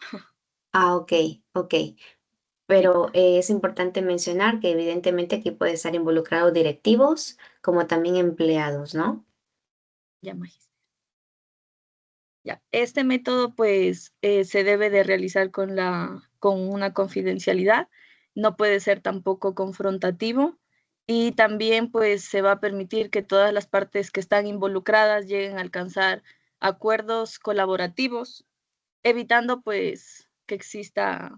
[SPEAKER 1] Ah, ok, ok. Pero es importante mencionar que evidentemente aquí puede estar involucrado directivos como también empleados, ¿no?
[SPEAKER 6] Ya, magíster. Ya, este método pues se debe de realizar con una confidencialidad, no puede ser tampoco confrontativo y también pues se va a permitir que todas las partes que están involucradas lleguen a alcanzar acuerdos colaborativos, evitando pues que exista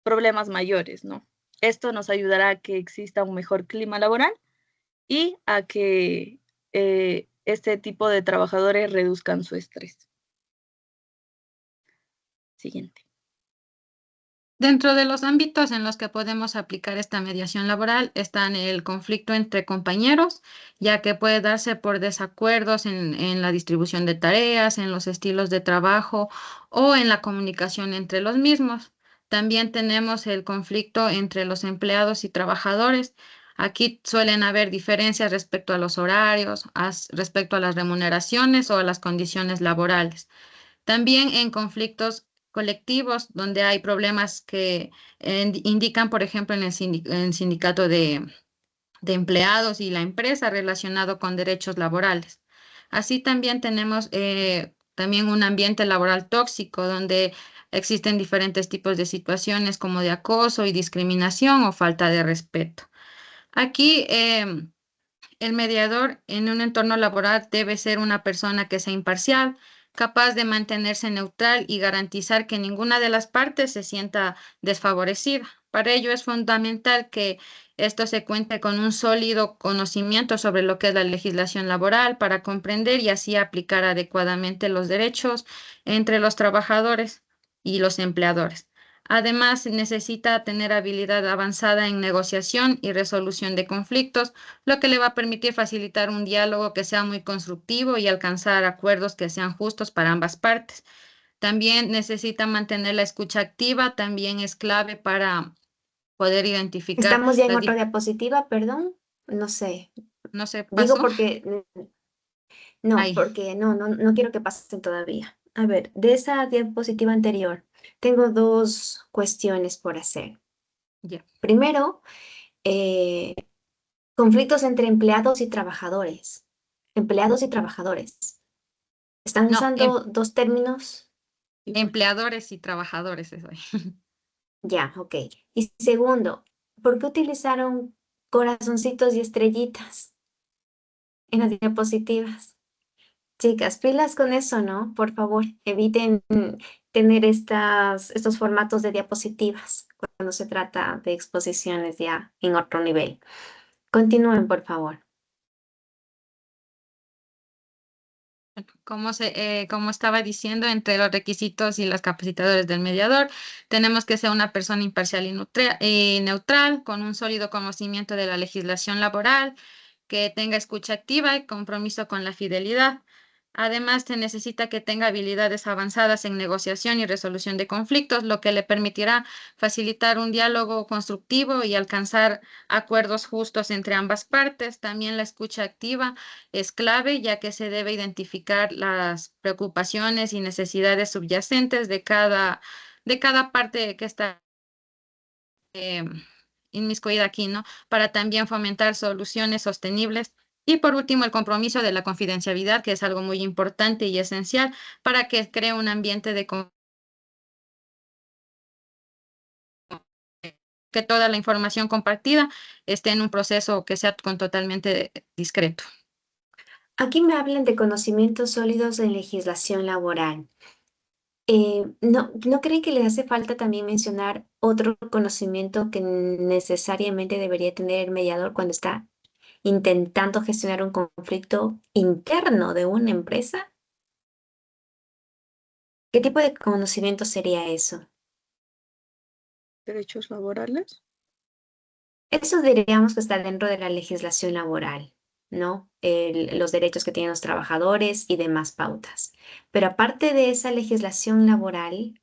[SPEAKER 6] problemas mayores, ¿no? Esto nos ayudará a que exista un mejor clima laboral y a que este tipo de trabajadores reduzcan su estrés. Siguiente.
[SPEAKER 5] Dentro de los ámbitos en los que podemos aplicar esta mediación laboral están el conflicto entre compañeros, ya que puede darse por desacuerdos en la distribución de tareas, en los estilos de trabajo o en la comunicación entre los mismos. También tenemos el conflicto entre los empleados y trabajadores. Aquí suelen haber diferencias respecto a los horarios, respecto a las remuneraciones o a las condiciones laborales. También en conflictos colectivos, donde hay problemas que indican, por ejemplo, en el sindicato de empleados y la empresa relacionado con derechos laborales. Así también tenemos también un ambiente laboral tóxico, donde existen diferentes tipos de situaciones como de acoso y discriminación o falta de respeto. Aquí el mediador en un entorno laboral debe ser una persona que sea imparcial, capaz de mantenerse neutral y garantizar que ninguna de las partes se sienta desfavorecida. Para ello es fundamental que esto se cuente con un sólido conocimiento sobre lo que es la legislación laboral para comprender y así aplicar adecuadamente los derechos entre los trabajadores y los empleadores. Además, necesita tener habilidad avanzada en negociación y resolución de conflictos, lo que le va a permitir facilitar un diálogo que sea muy constructivo y alcanzar acuerdos que sean justos para ambas partes. También necesita mantener la escucha activa, también es clave para poder identificar
[SPEAKER 1] Estamos ya en otra diapositiva, perdón. No sé.
[SPEAKER 5] no sé,
[SPEAKER 1] Digo
[SPEAKER 5] pasó.
[SPEAKER 1] porque No,
[SPEAKER 5] Ahí,
[SPEAKER 1] porque no quiero que pasen todavía. A ver, de esa diapositiva anterior, tengo dos cuestiones por hacer.
[SPEAKER 5] ya.
[SPEAKER 1] Primero, eh, conflictos entre empleados y trabajadores. Empleados y trabajadores. ¿Están
[SPEAKER 5] No,
[SPEAKER 1] usando dos términos?
[SPEAKER 5] empleadores y trabajadores, eso ahí.
[SPEAKER 1] Ya, ok. Y segundo, ¿por qué utilizaron corazoncitos y estrellitas en las diapositivas? Chicas, pilas con eso, ¿no? Por favor, eviten tener estos formatos de diapositivas cuando se trata de exposiciones ya en otro nivel. Continúen, por favor.
[SPEAKER 5] Como estaba diciendo, entre los requisitos y los capacitadores del mediador, tenemos que ser una persona imparcial y neutral, con un sólido conocimiento de la legislación laboral, que tenga escucha activa y compromiso con la fidelidad. Además, se necesita que tenga habilidades avanzadas en negociación y resolución de conflictos, lo que le permitirá facilitar un diálogo constructivo y alcanzar acuerdos justos entre ambas partes. También la escucha activa es clave, ya que se debe identificar las preocupaciones y necesidades subyacentes de cada parte que está eh, inmiscuida aquí, ¿no? Para también fomentar soluciones sostenibles. Y por último, el compromiso de la confidencialidad, que es algo muy importante y esencial para que cree un ambiente de que toda la información compartida esté en un proceso que sea totalmente discreto.
[SPEAKER 1] Aquí me hablan de conocimientos sólidos en legislación laboral. ¿No creen que les hace falta también mencionar otro conocimiento que necesariamente debería tener el mediador cuando está intentando gestionar un conflicto interno de una empresa? ¿Qué tipo de conocimiento sería eso?
[SPEAKER 6] Derechos laborales.
[SPEAKER 1] Eso diríamos que está dentro de la legislación laboral, ¿no? Los derechos que tienen los trabajadores y demás pautas. Pero aparte de esa legislación laboral,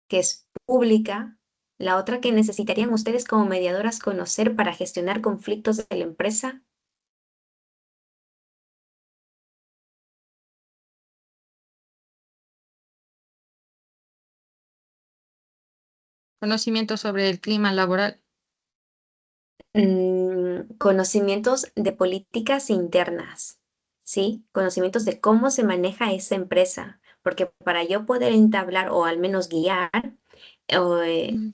[SPEAKER 1] que es pública, la otra que necesitarían ustedes como mediadoras conocer para gestionar conflictos de la empresa.
[SPEAKER 5] Conocimiento sobre el clima laboral.
[SPEAKER 1] Conocimientos de políticas internas, ¿sí? Conocimientos de cómo se maneja esa empresa, porque para yo poder entablar o al menos guiar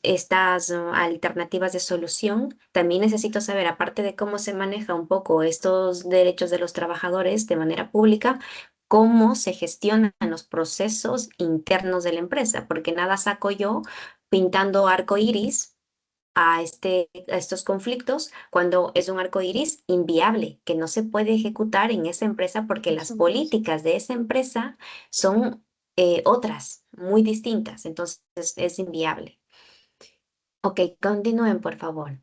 [SPEAKER 1] estas alternativas de solución, también necesito saber, aparte de cómo se maneja un poco estos derechos de los trabajadores de manera pública, cómo se gestionan los procesos internos de la empresa, porque nada saco yo pintando arco iris a estos conflictos cuando es un arco iris inviable, que no se puede ejecutar en esa empresa porque las políticas de esa empresa son otras, muy distintas, entonces es inviable. Ok, continúen, por favor.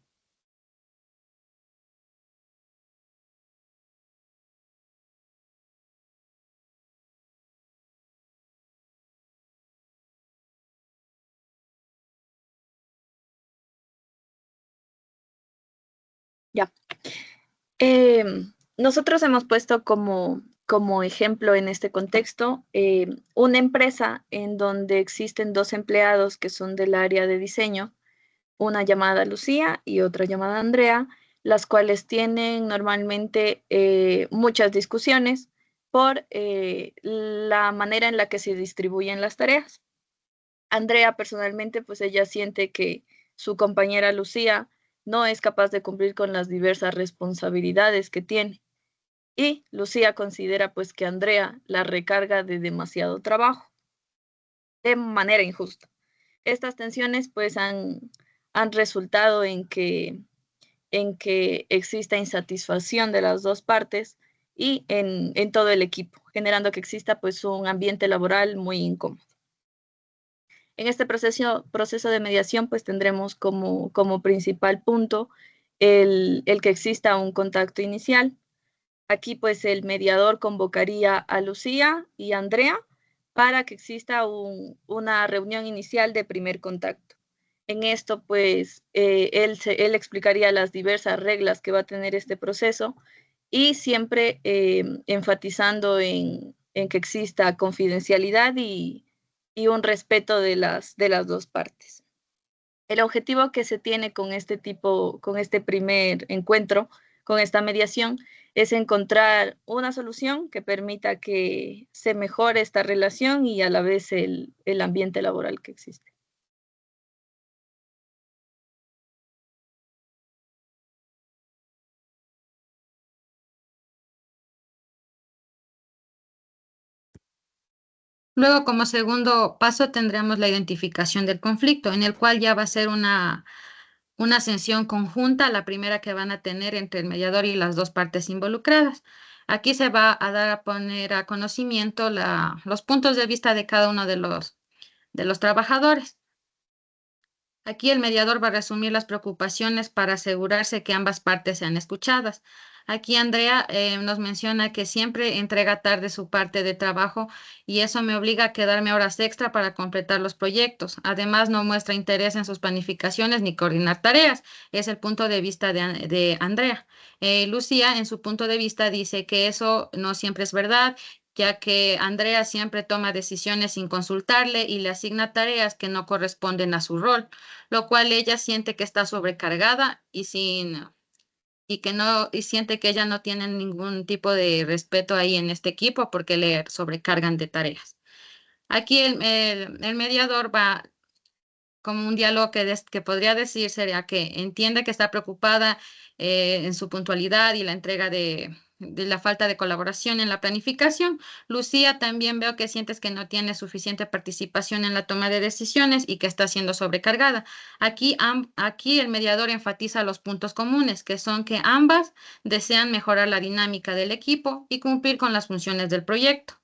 [SPEAKER 6] Ya. Nosotros hemos puesto como ejemplo en este contexto una empresa en donde existen dos empleados que son del área de diseño, una llamada Lucía y otra llamada Andrea, las cuales tienen normalmente muchas discusiones por la manera en la que se distribuyen las tareas. Andrea personalmente, pues ella siente que su compañera Lucía no es capaz de cumplir con las diversas responsabilidades que tiene. Y Lucía considera pues que Andrea la recarga de demasiado trabajo, de manera injusta. Estas tensiones pues han resultado en que exista insatisfacción de las dos partes y en todo el equipo, generando que exista pues un ambiente laboral muy incómodo. En este proceso de mediación, pues tendremos como principal punto el que exista un contacto inicial. Aquí, pues el mediador convocaría a Lucía y a Andrea para que exista una reunión inicial de primer contacto. En esto, pues, él explicaría las diversas reglas que va a tener este proceso y siempre enfatizando en que exista confidencialidad y un respeto de las dos partes. El objetivo que se tiene con este primer encuentro, con esta mediación, es encontrar una solución que permita que se mejore esta relación y a la vez el ambiente laboral que existe.
[SPEAKER 5] Luego, como segundo paso, tendremos la identificación del conflicto, en el cual ya va a ser una sesión conjunta, la primera que van a tener entre el mediador y las dos partes involucradas. Aquí se va a dar a poner a conocimiento los puntos de vista de cada uno de los trabajadores. Aquí el mediador va a resumir las preocupaciones para asegurarse que ambas partes sean escuchadas. Aquí Andrea nos menciona que siempre entrega tarde su parte de trabajo y eso me obliga a quedarme horas extra para completar los proyectos. Además, no muestra interés en sus planificaciones ni coordinar tareas. Es el punto de vista de Andrea. Lucía, en su punto de vista, dice que eso no siempre es verdad, ya que Andrea siempre toma decisiones sin consultarle y le asigna tareas que no corresponden a su rol, lo cual ella siente que está sobrecargada y siente que ella no tiene ningún tipo de respeto ahí en este equipo porque le sobrecargan de tareas. Aquí el mediador va como un diálogo que podría decir sería que entiende que está preocupada en su puntualidad y la entrega de la falta de colaboración en la planificación. Lucía, también veo que sientes que no tiene suficiente participación en la toma de decisiones y que está siendo sobrecargada. Aquí el mediador enfatiza los puntos comunes, que son que ambas desean mejorar la dinámica del equipo y cumplir con las funciones del proyecto.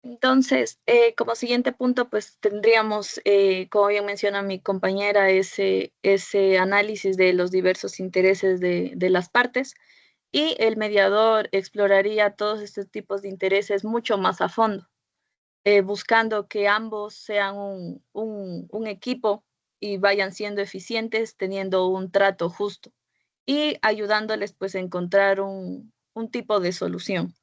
[SPEAKER 6] Entonces, como siguiente punto, pues tendríamos, como bien menciona mi compañera, ese análisis de los diversos intereses de las partes, y el mediador exploraría todos estos tipos de intereses mucho más a fondo, buscando que ambos sean un equipo y vayan siendo eficientes, teniendo un trato justo y ayudándoles pues a encontrar un tipo de solución.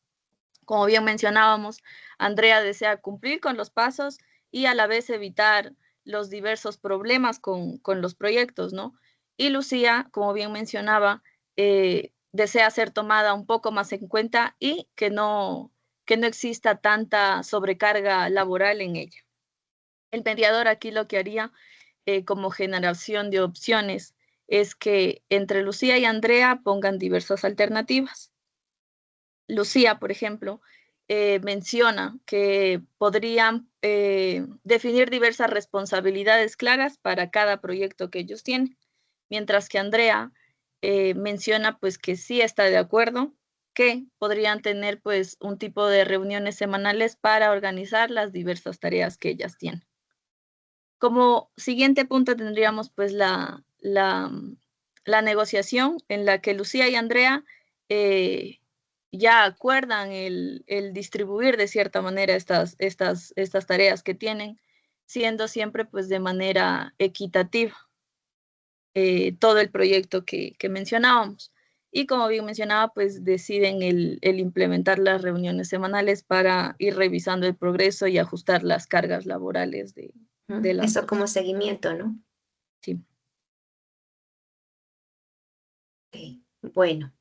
[SPEAKER 6] Como bien mencionábamos, Andrea desea cumplir con los pasos y a la vez evitar los diversos problemas con los proyectos, ¿no? Y Lucía, como bien mencionaba, desea ser tomada un poco más en cuenta y que no exista tanta sobrecarga laboral en ella. El mediador aquí lo que haría como generación de opciones es que entre Lucía y Andrea pongan diversas alternativas. Lucía, por ejemplo, menciona que podrían definir diversas responsabilidades claras para cada proyecto que ellos tienen, mientras que Andrea menciona pues que sí está de acuerdo, que podrían tener pues un tipo de reuniones semanales para organizar las diversas tareas que ellas tienen. Como siguiente punto tendríamos pues la negociación en la que Lucía y Andrea ya acuerdan el distribuir de cierta manera estas tareas que tienen, siendo siempre pues de manera equitativa todo el proyecto que mencionábamos. Y como bien mencionaba, pues deciden el implementar las reuniones semanales para ir revisando el progreso y ajustar las cargas laborales de las
[SPEAKER 1] Eso
[SPEAKER 6] dos.
[SPEAKER 1] como seguimiento, ¿no?
[SPEAKER 6] Sí.
[SPEAKER 1] Ok. Bueno,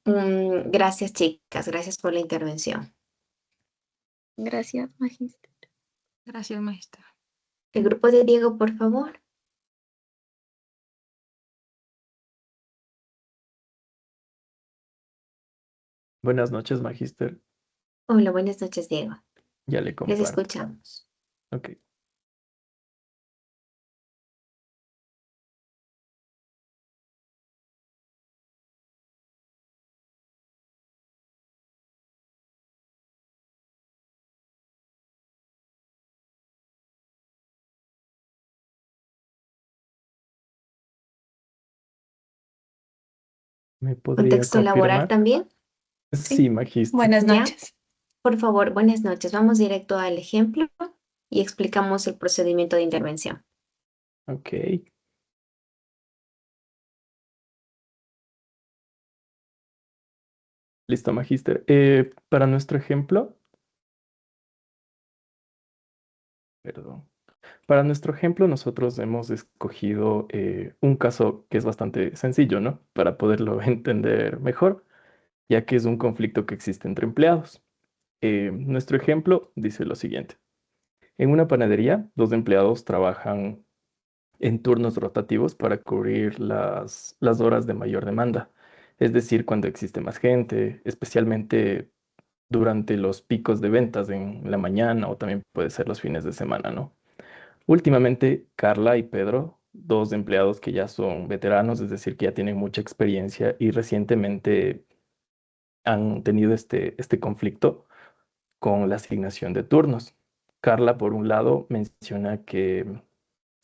[SPEAKER 1] gracias chicas, gracias por la intervención.
[SPEAKER 6] Gracias, Magíster.
[SPEAKER 5] Gracias, maestra.
[SPEAKER 1] El grupo de Diego, por favor.
[SPEAKER 7] Buenas noches, Magíster.
[SPEAKER 1] Hola, buenas noches, Diego.
[SPEAKER 7] Ya le
[SPEAKER 1] Les
[SPEAKER 7] comparto.
[SPEAKER 1] escuchamos.
[SPEAKER 7] Ok. ¿Me podría
[SPEAKER 1] ¿Contexto laboral
[SPEAKER 7] confirmar?
[SPEAKER 1] también?
[SPEAKER 7] Sí, Magíster.
[SPEAKER 8] Buenas
[SPEAKER 1] ¿Ya?
[SPEAKER 8] noches.
[SPEAKER 1] Por favor, buenas noches. Vamos directo al ejemplo y explicamos el procedimiento de intervención.
[SPEAKER 7] Ok. Listo, Magíster. Para nuestro ejemplo, perdón. Para nuestro ejemplo, nosotros hemos escogido un caso que es bastante sencillo, ¿no? Para poderlo entender mejor, ya que es un conflicto que existe entre empleados. Nuestro ejemplo dice lo siguiente. En una panadería, dos empleados trabajan en turnos rotativos para cubrir las horas de mayor demanda, es decir, cuando existe más gente, especialmente durante los picos de ventas en la mañana o también puede ser los fines de semana, ¿no? Últimamente, Carla y Pedro, dos empleados que ya son veteranos, es decir, que ya tienen mucha experiencia y recientemente han tenido este conflicto con la asignación de turnos. Carla, por un lado, menciona que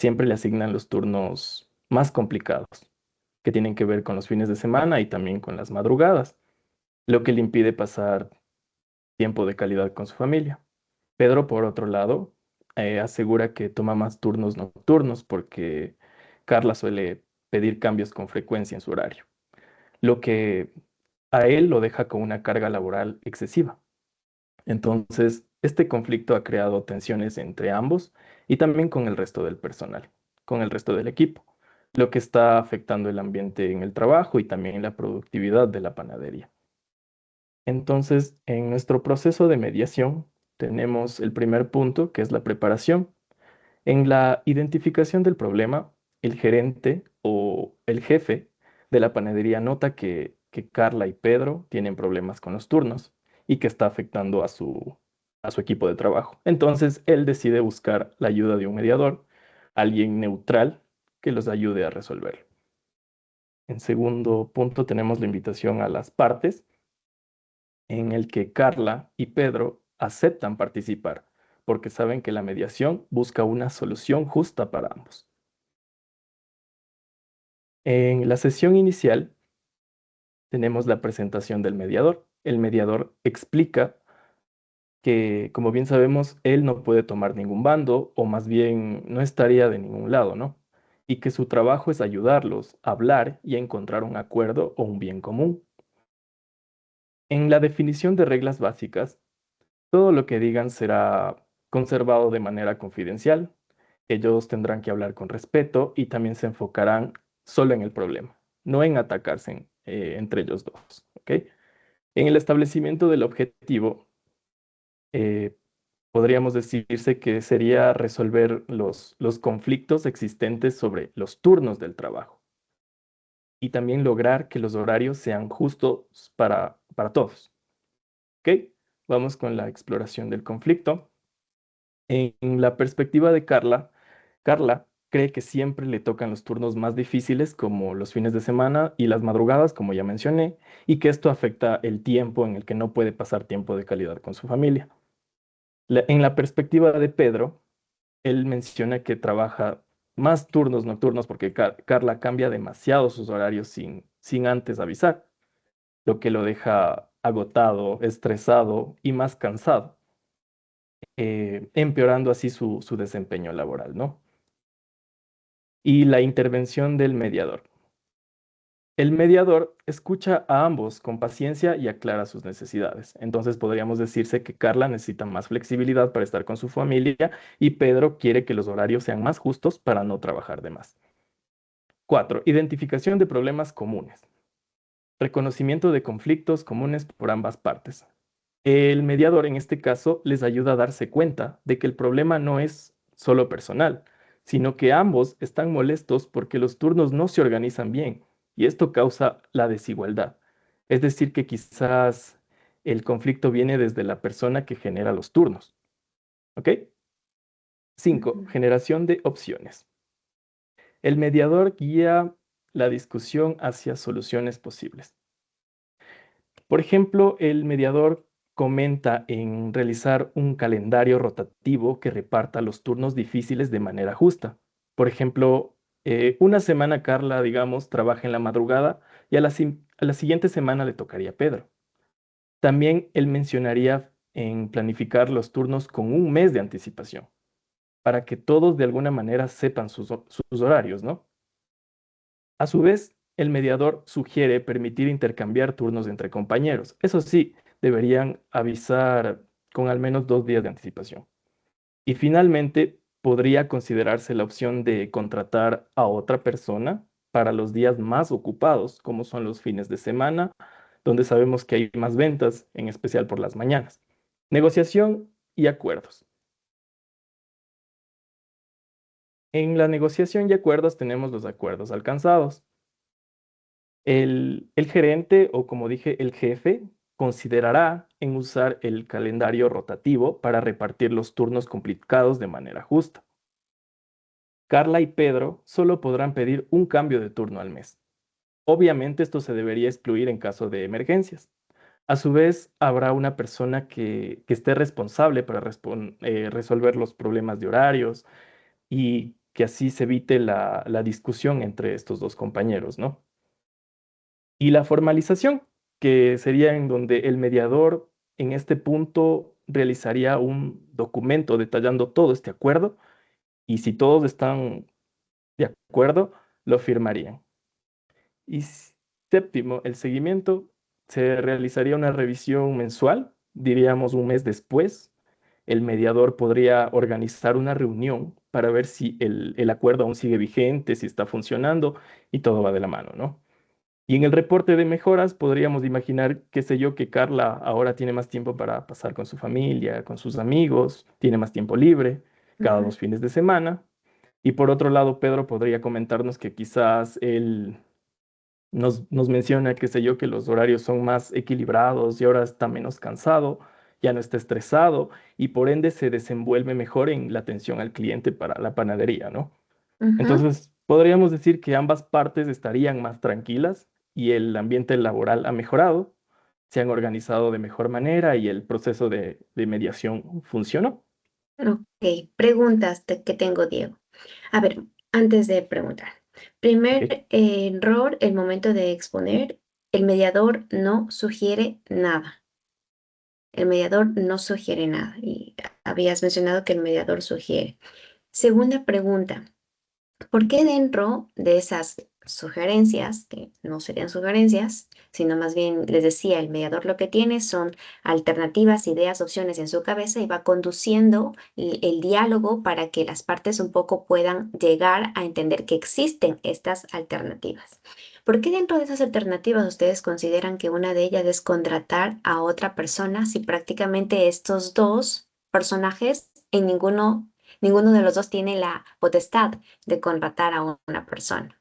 [SPEAKER 7] siempre le asignan los turnos más complicados, que tienen que ver con los fines de semana y también con las madrugadas, lo que le impide pasar tiempo de calidad con su familia. Pedro, por otro lado, asegura que toma más turnos nocturnos porque Carla suele pedir cambios con frecuencia en su horario, lo que a él lo deja con una carga laboral excesiva. Entonces, este conflicto ha creado tensiones entre ambos y también con el resto del personal, con el resto del equipo, lo que está afectando el ambiente en el trabajo y también la productividad de la panadería. Entonces, en nuestro proceso de mediación tenemos el primer punto, que es la preparación. En la identificación del problema, el gerente o el jefe de la panadería nota que Carla y Pedro tienen problemas con los turnos y que está afectando a su equipo de trabajo. Entonces, él decide buscar la ayuda de un mediador, alguien neutral que los ayude a resolverlo. En segundo punto, tenemos la invitación a las partes en el que Carla y Pedro aceptan participar, porque saben que la mediación busca una solución justa para ambos. En la sesión inicial tenemos la presentación del mediador. El mediador explica que, como bien sabemos, él no puede tomar ningún bando o más bien no estaría de ningún lado, ¿no? Y que su trabajo es ayudarlos a hablar y a encontrar un acuerdo o un bien común. En la definición de reglas básicas, todo lo que digan será conservado de manera confidencial. Ellos tendrán que hablar con respeto y también se enfocarán solo en el problema, no en atacarse entre ellos dos. ¿Ok? En el establecimiento del objetivo, eh, podríamos decirse que sería resolver los conflictos existentes sobre los turnos del trabajo y también lograr que los horarios sean justos para todos. ¿Ok? Vamos con la exploración del conflicto. En la perspectiva de Carla, Carla cree que siempre le tocan los turnos más difíciles, como los fines de semana y las madrugadas, como ya mencioné, y que esto afecta el tiempo en el que no puede pasar tiempo de calidad con su familia. En la perspectiva de Pedro, él menciona que trabaja más turnos nocturnos porque Carla cambia demasiado sus horarios sin antes avisar, lo que lo deja agotado, estresado y más cansado, empeorando así su desempeño laboral, ¿no? Y la intervención del mediador. El mediador escucha a ambos con paciencia y aclara sus necesidades. Entonces podríamos decirse que Carla necesita más flexibilidad para estar con su familia y Pedro quiere que los horarios sean más justos para no trabajar de más. 4. Identificación de problemas comunes. Reconocimiento de conflictos comunes por ambas partes. El mediador en este caso les ayuda a darse cuenta de que el problema no es solo personal, sino que ambos están molestos porque los turnos no se organizan bien y esto causa la desigualdad. Es decir, que quizás el conflicto viene desde la persona que genera los turnos. ¿Ok? 5.
[SPEAKER 1] Ujú.
[SPEAKER 7] Generación de opciones. El mediador guía la discusión hacia soluciones posibles. Por ejemplo, el mediador comenta en realizar un calendario rotativo que reparta los turnos difíciles de manera justa. Por ejemplo, una semana Carla, digamos, trabaja en la madrugada y a la siguiente semana le tocaría a Pedro. También él mencionaría en planificar los turnos con un mes de anticipación para que todos de alguna manera sepan sus horarios, ¿no? A su vez, el mediador sugiere permitir intercambiar turnos entre compañeros. Eso sí, deberían avisar con al menos 2 días de anticipación. Y finalmente, podría considerarse la opción de contratar a otra persona para los días más ocupados, como son los fines de semana, donde sabemos que hay más ventas, en especial por las mañanas. Negociación y acuerdos. En la negociación y acuerdos tenemos los acuerdos alcanzados. El gerente, o como dije, el jefe, considerará en usar el calendario rotativo para repartir los turnos complicados de manera justa. Carla y Pedro solo podrán pedir un cambio de turno al mes. Obviamente esto se debería excluir en caso de emergencias. A su vez, habrá una persona que esté responsable para resolver los problemas de horarios y que así se evite la discusión entre estos dos compañeros, ¿no? Y la formalización, que sería en donde el mediador en este punto realizaría un documento detallando todo este acuerdo y si todos están de acuerdo, lo firmarían. Y séptimo, el seguimiento. Se realizaría una revisión mensual, diríamos un mes después. El mediador podría organizar una reunión para ver si el acuerdo aún sigue vigente, si está funcionando y todo va de la mano, ¿no? Y en el reporte de mejoras podríamos imaginar, qué sé yo, que Carla ahora tiene más tiempo para pasar con su familia, con sus amigos, tiene más tiempo libre cada
[SPEAKER 1] Ujú.
[SPEAKER 7] 2 fines de semana. Y por otro lado, Pedro podría comentarnos que quizás él nos menciona, qué sé yo, que los horarios son más equilibrados y ahora está menos cansado, ya no está estresado y por ende se desenvuelve mejor en la atención al cliente para la panadería, ¿no?
[SPEAKER 1] Ujú.
[SPEAKER 7] Entonces, podríamos decir que ambas partes estarían más tranquilas y el ambiente laboral ha mejorado, se han organizado de mejor manera y el proceso de mediación funcionó.
[SPEAKER 1] Ok, preguntas que tengo, Diego. A ver, antes de preguntar. Primer
[SPEAKER 7] ¿Ok?
[SPEAKER 1] error, el momento de exponer, el mediador no sugiere nada. El mediador no sugiere nada. Y habías mencionado que el mediador sugiere. Segunda pregunta. ¿Por qué dentro de esas sugerencias, que no serían sugerencias, sino más bien les decía, el mediador lo que tiene son alternativas, ideas, opciones en su cabeza y va conduciendo el diálogo para que las partes un poco puedan llegar a entender que existen estas alternativas? ¿Por qué dentro de esas alternativas ustedes consideran que una de ellas es contratar a otra persona si prácticamente estos dos personajes en ninguno de los dos tiene la potestad de contratar a una persona?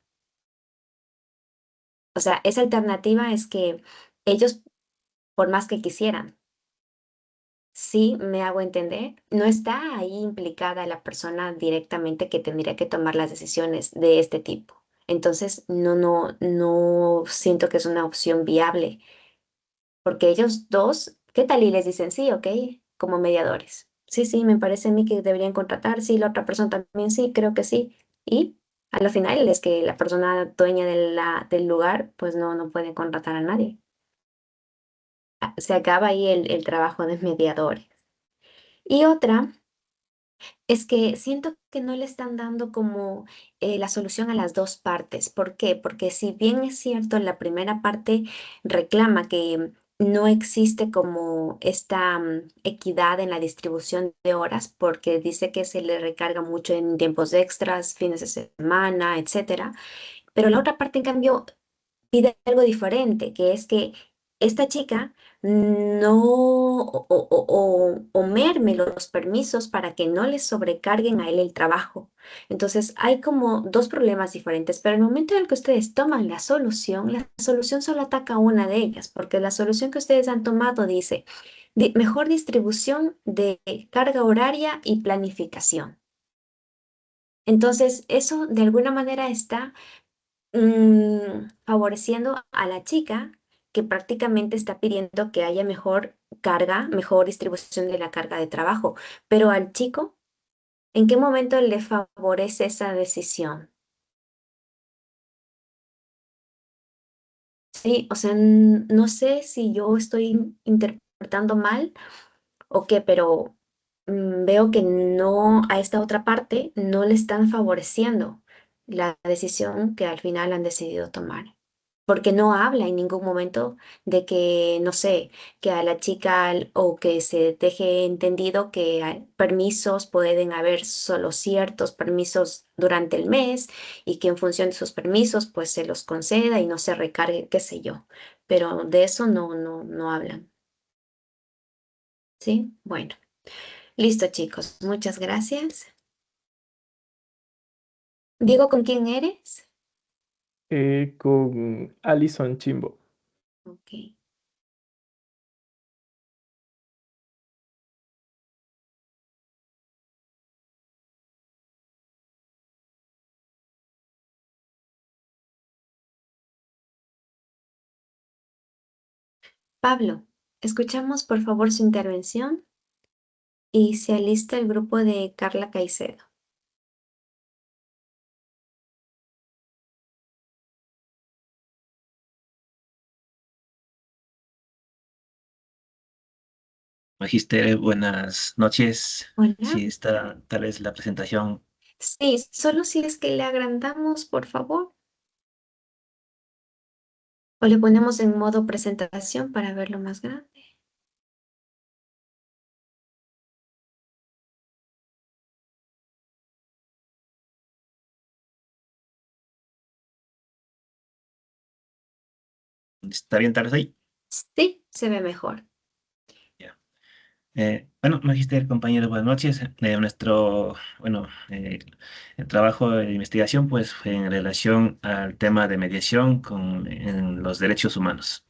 [SPEAKER 1] O sea, esa alternativa es que ellos, por más que quisieran, sí me hago entender, no está ahí implicada la persona directamente que tendría que tomar las decisiones de este tipo. Entonces, no siento que es una opción viable, porque ellos dos, ¿qué tal? Y les dicen sí, ok, como mediadores. Sí, sí, me parece a mí que deberían contratar, sí, la otra persona también sí, creo que sí. Y a la final es que la persona dueña del lugar, pues no puede contratar a nadie. Se acaba ahí el trabajo de mediadores. Y otra es que siento que no le están dando como la solución a las dos partes. ¿Por qué? Porque si bien es cierto, la primera parte reclama que no existe como esta equidad en la distribución de horas, porque dice que se le recarga mucho en tiempos extras, fines de semana, etcétera. Pero la otra parte, en cambio, pide algo diferente, que es que esta chica no o merme los permisos para que no le sobrecarguen a él el trabajo. Entonces hay como dos problemas diferentes, pero el momento en el que ustedes toman la solución solo ataca a una de ellas, porque la solución que ustedes han tomado dice mejor distribución de carga horaria y planificación. Entonces, eso de alguna manera está favoreciendo a la chica que prácticamente está pidiendo que haya mejor carga, mejor distribución de la carga de trabajo. Pero al chico, ¿en qué momento le favorece esa decisión? Sí, o sea, no sé si yo estoy interpretando mal o qué, pero veo que no, a esta otra parte no le están favoreciendo la decisión que al final han decidido tomar. Porque no habla en ningún momento de que, no sé, que a la chica o que se deje entendido que hay permisos pueden haber solo ciertos permisos durante el mes y que en función de sus permisos pues se los conceda y no se recargue, qué sé yo. Pero de eso no hablan. ¿Sí? Bueno, listo chicos, muchas gracias. Diego, ¿con quién eres?
[SPEAKER 7] Con Alison Chimbo.
[SPEAKER 1] Ok. Pablo, escuchamos por favor su intervención y se alista el grupo de Carla Caicedo.
[SPEAKER 8] Magister, buenas noches.
[SPEAKER 1] Hola.
[SPEAKER 8] Sí, está tal vez la presentación.
[SPEAKER 1] Sí, solo si es que le agrandamos, por favor, o le ponemos en modo presentación para verlo más grande.
[SPEAKER 8] ¿Está bien tal vez ahí?
[SPEAKER 1] Sí, se ve mejor.
[SPEAKER 8] Ya. Bueno, Magister, compañeros, buenas noches. El trabajo de investigación pues fue en relación al tema de mediación en los derechos humanos.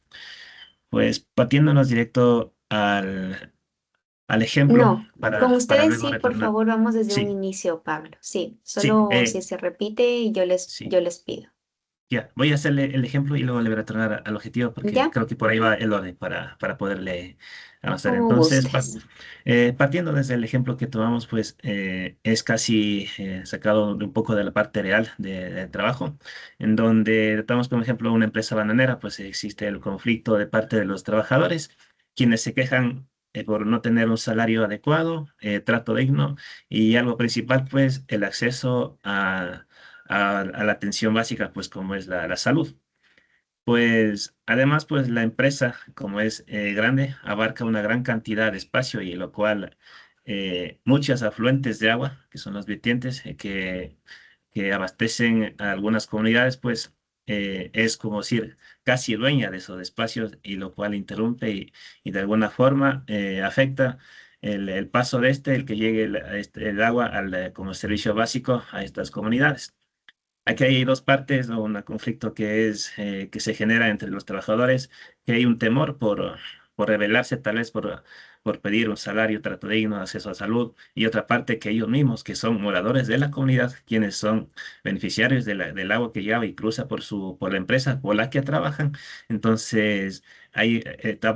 [SPEAKER 8] Pues partiéndonos directo al ejemplo
[SPEAKER 1] No, con
[SPEAKER 8] para
[SPEAKER 1] ustedes
[SPEAKER 8] luego
[SPEAKER 1] sí, por
[SPEAKER 8] retornar.
[SPEAKER 1] favor, vamos desde un
[SPEAKER 8] Sí,
[SPEAKER 1] inicio, Pablo. Sí,
[SPEAKER 8] sí,
[SPEAKER 1] solo si se repite,
[SPEAKER 8] sí.
[SPEAKER 1] yo les pido.
[SPEAKER 8] Ya, voy a hacerle el ejemplo y luego le voy a retornar al objetivo porque
[SPEAKER 1] ¿Ya?
[SPEAKER 8] creo que por ahí va el orden para poderle avanzar.
[SPEAKER 1] Como
[SPEAKER 8] Entonces,
[SPEAKER 1] gustes.
[SPEAKER 8] partiendo desde el ejemplo que tomamos, pues es casi sacado de un poco de la parte real del trabajo, en donde tomamos como ejemplo una empresa bananera, pues existe el conflicto de parte de los trabajadores, quienes se quejan por no tener un salario adecuado, trato digno y algo principal, pues el acceso a la atención básica, pues como es la salud. Pues además, pues la empresa, como es grande, abarca una gran cantidad de espacio y lo cual muchas afluentes de agua, que son los vertientes, que abastecen a algunas comunidades, pues es como decir casi dueña de esos espacios y lo cual interrumpe y de alguna forma afecta el paso de el que llegue el agua como servicio básico a estas comunidades. Aquí hay dos partes, ¿no? Un conflicto que se genera entre los trabajadores, que hay un temor por rebelarse, tal vez por pedir un salario, trato digno, acceso a salud, y otra parte que ellos mismos, que son moradores de la comunidad, quienes son beneficiarios del agua que lleva y cruza por la empresa por la que trabajan. Entonces, hay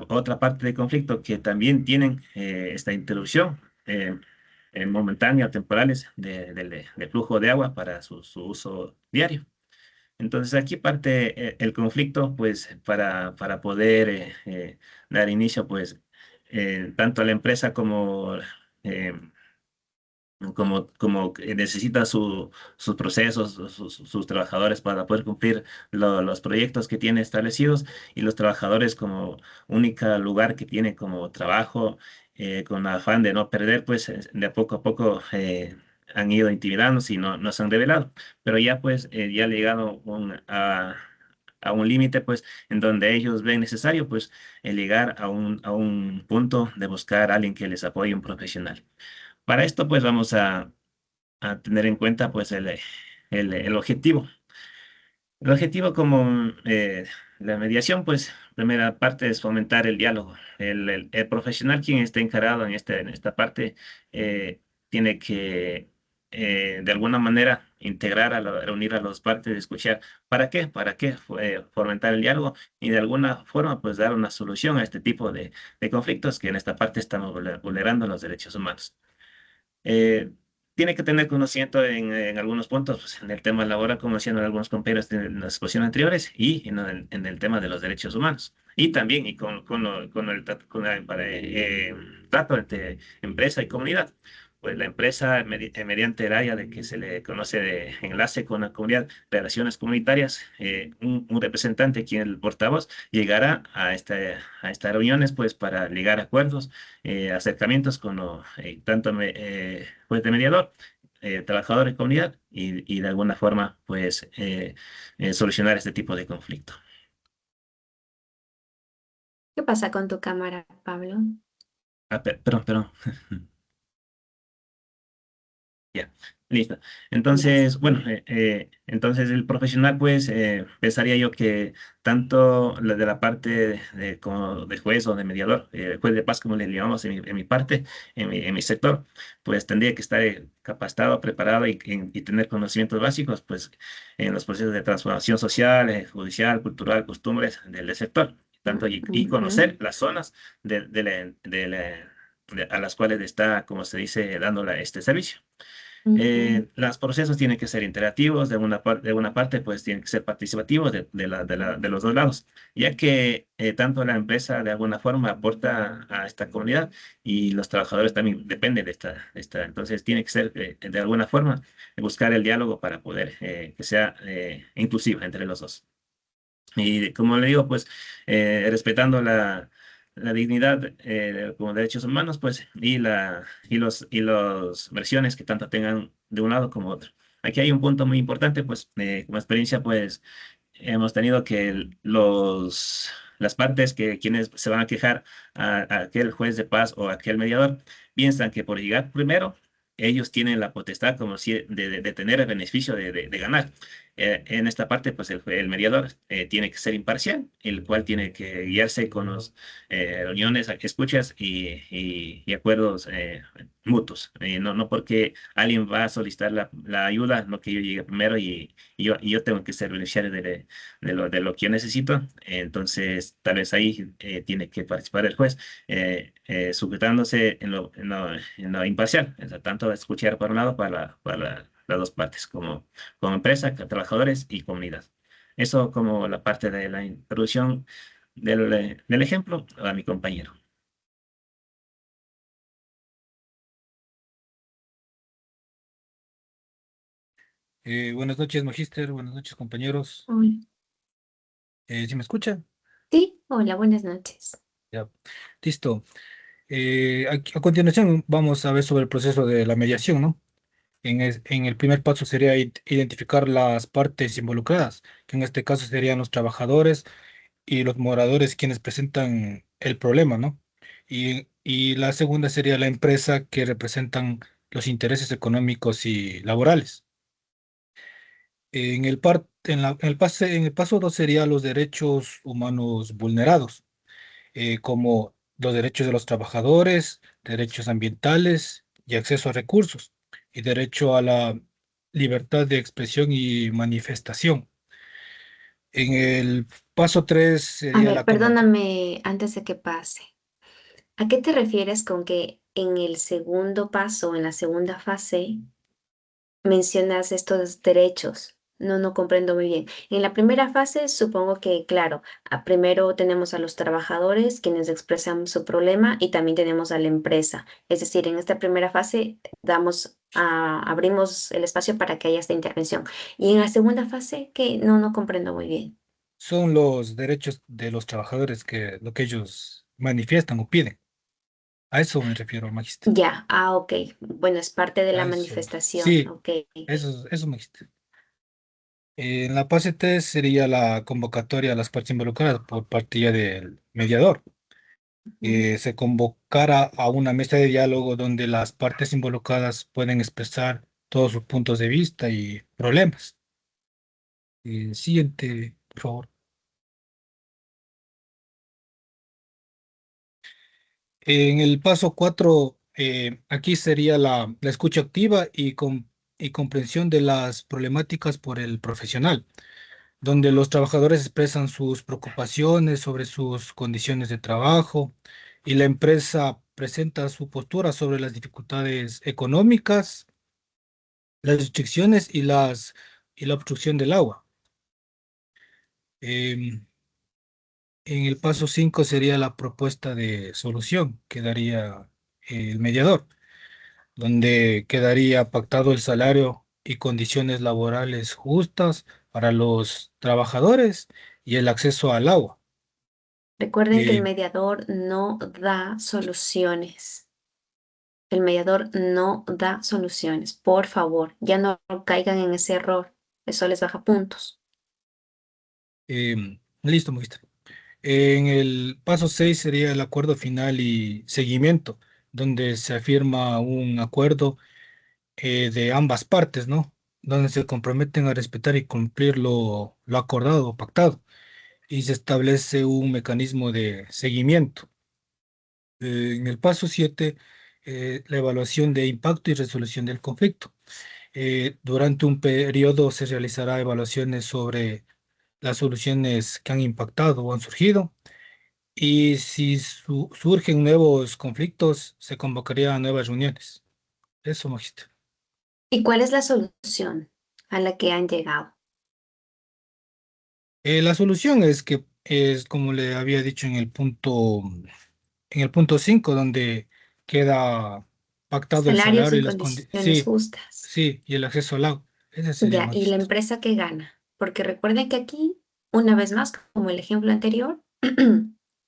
[SPEAKER 8] otra parte del conflicto que también tienen esta interrupción. Momentánea o temporales de flujo de agua para su uso diario. Entonces aquí parte el conflicto, pues para poder dar inicio, pues tanto a la empresa eh, como que necesita sus procesos, sus trabajadores para poder cumplir los proyectos que tiene establecidos y los trabajadores como única lugar que tiene como trabajo, con afán de no perder, pues de a poco han ido intimidándose y no se han revelado. Pero ya pues ya ha llegado a un límite, pues, en donde ellos ven necesario, pues, el llegar a un punto de buscar a alguien que les apoye, un profesional. Para esto, pues vamos a tener en cuenta pues el objetivo. El objetivo como la mediación, pues primera parte es fomentar el diálogo. El profesional quien esté encargado en esta parte tiene que de alguna manera integrar, reunir a las partes, escuchar. ¿Para qué? ¿Para qué? Fomentar el diálogo y de alguna forma pues dar una solución a este tipo de conflictos que en esta parte estamos vulnerando los derechos humanos. tiene que tener conocimiento en algunos puntos, pues, en el tema laboral, como decían algunos compañeros en las exposiciones anteriores, y en el tema de los derechos humanos. Y también con el trato entre empresa y comunidad. Pues la empresa, mediante el área de que se le conoce de enlace con la comunidad, relaciones comunitarias, un representante, quien es el portavoz, llegará a estas reuniones pues para ligar acuerdos, acercamientos con tanto pues de mediador, trabajador y comunidad, y de alguna forma pues solucionar este tipo de conflicto.
[SPEAKER 1] ¿Qué pasa con tu cámara, Pablo?
[SPEAKER 8] Perdón. Ya, listo.
[SPEAKER 1] Gracias.
[SPEAKER 8] Entonces, bueno, entonces el profesional, pues, pensaría yo que tanto la de la parte como de juez o de mediador, juez de paz, como le llamamos en mi parte, en mi sector, pues tendría que estar capacitado, preparado y tener conocimientos básicos, pues, en los procesos de transformación social, judicial, cultural, costumbres del sector, tanto y
[SPEAKER 1] Ujú.
[SPEAKER 8] conocer las zonas a las cuales está, como se dice, dando este servicio.
[SPEAKER 1] Ujú.
[SPEAKER 8] Los procesos tienen que ser interactivos, de una parte, pues tienen que ser participativos de los dos lados, ya que tanto la empresa de alguna forma aporta a esta comunidad y los trabajadores también dependen entonces tiene que ser de alguna forma buscar el diálogo para poder que sea inclusivo entre los dos. Y como le digo, pues respetando la dignidad como derechos humanos, pues, y los versiones que tanto tengan de un lado como otro. Aquí hay un punto muy importante, pues, como experiencia, pues, hemos tenido que las partes que quienes se van a quejar a aquel juez de paz o a aquel mediador piensan que por llegar primero, ellos tienen la potestad como si de tener el beneficio de ganar. En esta parte, pues el mediador tiene que ser imparcial, el cual tiene que guiarse con los reuniones, escuchas y acuerdos mutuos. No porque alguien va a solicitar la ayuda, no que yo llegue primero y yo tengo que ser beneficiario de lo que yo necesito. Entonces, tal vez ahí tiene que participar el juez, sujetándose en lo imparcial, o sea, tanto escuchar por un lado para las dos partes, como empresa, trabajadores y comunidad. Eso como la parte de la introducción del ejemplo a mi compañero.
[SPEAKER 9] Buenas noches, magíster. Buenas noches, compañeros.
[SPEAKER 1] Hola.
[SPEAKER 9] ¿Sí me escucha?
[SPEAKER 1] Sí, hola, buenas noches.
[SPEAKER 9] Ya. Listo. A continuación vamos a ver sobre el proceso de la mediación, ¿no? En el primer paso sería identificar las partes involucradas, que en este caso serían los trabajadores y los moradores quienes presentan el problema, ¿no? Y la segunda sería la empresa que representan los intereses económicos y laborales. En el paso 2 sería los derechos humanos vulnerados, como los derechos de los trabajadores, derechos ambientales y acceso a recursos, y derecho a la libertad de expresión y manifestación. En el paso 3
[SPEAKER 1] A
[SPEAKER 9] sería
[SPEAKER 1] ver,
[SPEAKER 9] la convocatoria.
[SPEAKER 1] perdóname antes de que pase. ¿A qué te refieres con que en el segundo paso, en la segunda fase, mencionas estos derechos? No, no comprendo muy bien. En la primera fase, supongo que, claro, primero tenemos a los trabajadores quienes expresan su problema y también tenemos a la empresa. Es decir, en esta primera fase abrimos el espacio para que haya esta intervención. Y en la segunda fase, que no, no comprendo muy bien.
[SPEAKER 9] Son los derechos de los trabajadores, que lo que ellos manifiestan o piden. A eso me refiero, magíster.
[SPEAKER 1] Ya, ok. Bueno, es parte de la
[SPEAKER 9] A eso.
[SPEAKER 1] manifestación,
[SPEAKER 9] Sí,
[SPEAKER 1] ok.
[SPEAKER 9] eso, magíster. En la fase 3 sería la convocatoria a las partes involucradas por parte ya del mediador.
[SPEAKER 1] Ujú.
[SPEAKER 9] Se convocara a una mesa de diálogo donde las partes involucradas pueden expresar todos sus puntos de vista y problemas. Siguiente, por favor. En el paso 4, aquí sería la escucha activa y comprensión de las problemáticas por el profesional, donde los trabajadores expresan sus preocupaciones sobre sus condiciones de trabajo y la empresa presenta su postura sobre las dificultades económicas las restricciones y la obstrucción del agua. Em, en el paso 5 sería la propuesta de solución que daría el mediador, donde quedaría pactado el salario y condiciones laborales justas para los trabajadores y el acceso al agua.
[SPEAKER 1] Recuerden que el
[SPEAKER 9] Eh,
[SPEAKER 1] mediador no da soluciones. El mediador no da soluciones. Por favor, ya no caigan en ese error. Eso les baja puntos.
[SPEAKER 9] Listo, maestra. En el paso 6 sería el acuerdo final y seguimiento, donde se afirma un acuerdo de ambas partes, ¿no? Donde se comprometen a respetar y cumplir lo acordado o pactado, y se establece un mecanismo de seguimiento. En el paso 7, la evaluación de impacto y resolución del conflicto. Durante un periodo se realizará evaluaciones sobre las soluciones que han impactado o han surgido, y si surgen nuevos conflictos, se convocaría a nuevas reuniones. Eso, magíster.
[SPEAKER 1] ¿Y cuál es la solución a la que han llegado?
[SPEAKER 9] La solución es que es como le había dicho en el punto 5, donde queda pactado el
[SPEAKER 1] Salarios
[SPEAKER 9] salario
[SPEAKER 1] en
[SPEAKER 9] y las condiciones.
[SPEAKER 1] condiciones
[SPEAKER 9] Sí,
[SPEAKER 1] justas.
[SPEAKER 9] sí, y el acceso al agua. Ese sería,
[SPEAKER 1] Ya, ¿y la
[SPEAKER 9] magíster.
[SPEAKER 1] empresa que gana? Porque recuerden que aquí, una vez más, como el ejemplo anterior,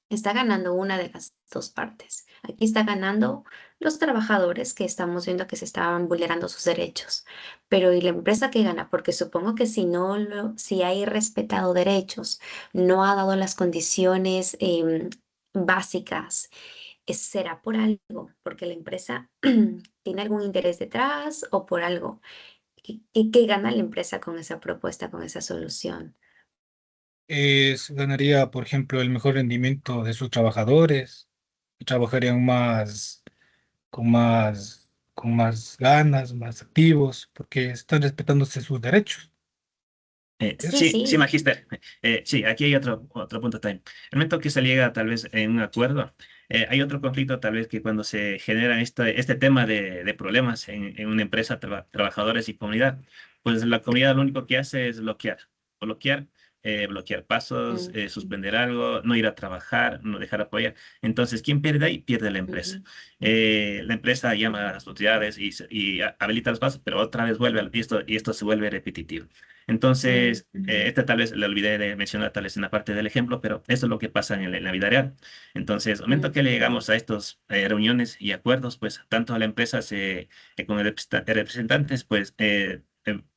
[SPEAKER 1] está ganando una de las dos partes. Aquí está ganando los trabajadores que estamos viendo que se estaban vulnerando sus derechos. Pero ¿y la empresa que gana? Porque supongo que si no si ha respetado derechos, no ha dado las condiciones básicas, será por algo, porque la empresa tiene algún interés detrás o por algo. ¿Qué gana la empresa con esa propuesta, con esa solución?
[SPEAKER 9] Ganaría, por ejemplo, el mejor rendimiento de sus trabajadores, trabajarían con más ganas, más activos, porque están respetándose sus derechos.
[SPEAKER 1] Sí,
[SPEAKER 8] Sí, sí,
[SPEAKER 1] sí,
[SPEAKER 8] magíster. Sí, aquí hay otro punto también. El momento que se llega tal vez en un acuerdo, hay otro conflicto tal vez que cuando se genera este tema de problemas en una empresa, trabajadores y comunidad, pues la comunidad lo único que hace es bloquear pasos,
[SPEAKER 1] ujú,
[SPEAKER 8] suspender algo, no ir a trabajar, no dejar apoyar. Entonces, ¿quién pierde ahí? Pierde la empresa.
[SPEAKER 1] ujú,
[SPEAKER 8] La empresa llama a las autoridades y habilita los pasos, pero otra vez vuelve, y esto se vuelve repetitivo. Entonces,
[SPEAKER 1] ujú,
[SPEAKER 8] este tal vez le olvidé de mencionar tal vez en la parte del ejemplo, pero eso es lo que pasa en la vida real. Entonces, al momento que le
[SPEAKER 1] ujú,
[SPEAKER 8] llegamos a estos reuniones y acuerdos, pues tanto la empresa con el representantes, pues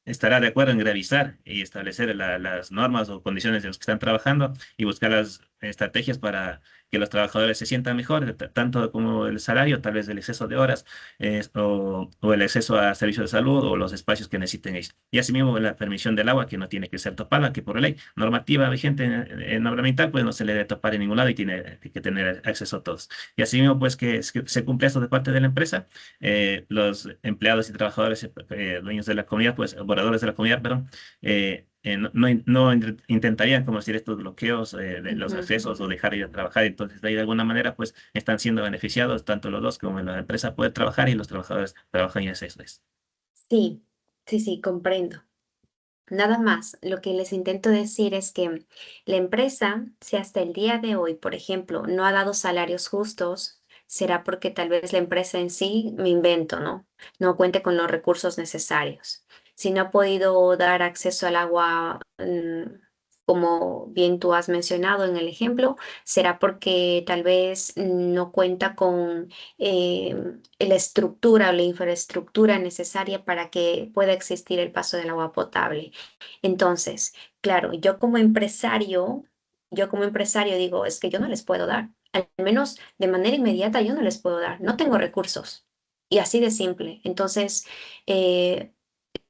[SPEAKER 8] estará de acuerdo en revisar y establecer las normas o condiciones de los que están trabajando y buscar las estrategias para que los trabajadores se sientan mejor, tanto como el salario, tal vez el exceso de horas, o el acceso a servicios de salud o los espacios que necesiten ellos. Y asimismo la permisión del agua, que no tiene que ser topada, que por ley normativa vigente en obra ambiental, pues no se le debe topar en ningún lado y tiene que tener acceso a todos. Y asimismo, pues que se cumple esto de parte de la empresa, los empleados y trabajadores, dueños de la comunidad, pues moradores de la comunidad, perdón, no intentarían, como decir, estos bloqueos de los
[SPEAKER 1] ujú.
[SPEAKER 8] accesos o dejar ir a trabajar. Entonces, de ahí de alguna manera, pues están siendo beneficiados tanto los dos como la empresa puede trabajar y los trabajadores trabajan y eso es.
[SPEAKER 1] Sí, sí, sí, comprendo. Nada más, lo que les intento decir es que la empresa, si hasta el día de hoy, por ejemplo, no ha dado salarios justos, será porque tal vez la empresa en sí, me invento, ¿no? No cuente con los recursos necesarios. Si no ha podido dar acceso al agua, como bien tú has mencionado en el ejemplo, será porque tal vez no cuenta con eh, la estructura o la infraestructura necesaria para que pueda existir el paso del agua potable. Entonces, claro, yo como empresario digo, es que yo no les puedo dar, al menos de manera inmediata yo no les puedo dar, no tengo recursos. Y así de simple. Entonces, eh,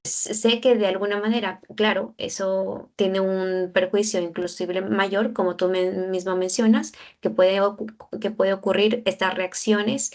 [SPEAKER 1] sé que de alguna manera, claro, eso tiene un perjuicio inclusive mayor, como tú mismo mencionas, que puede ocurrir estas reacciones,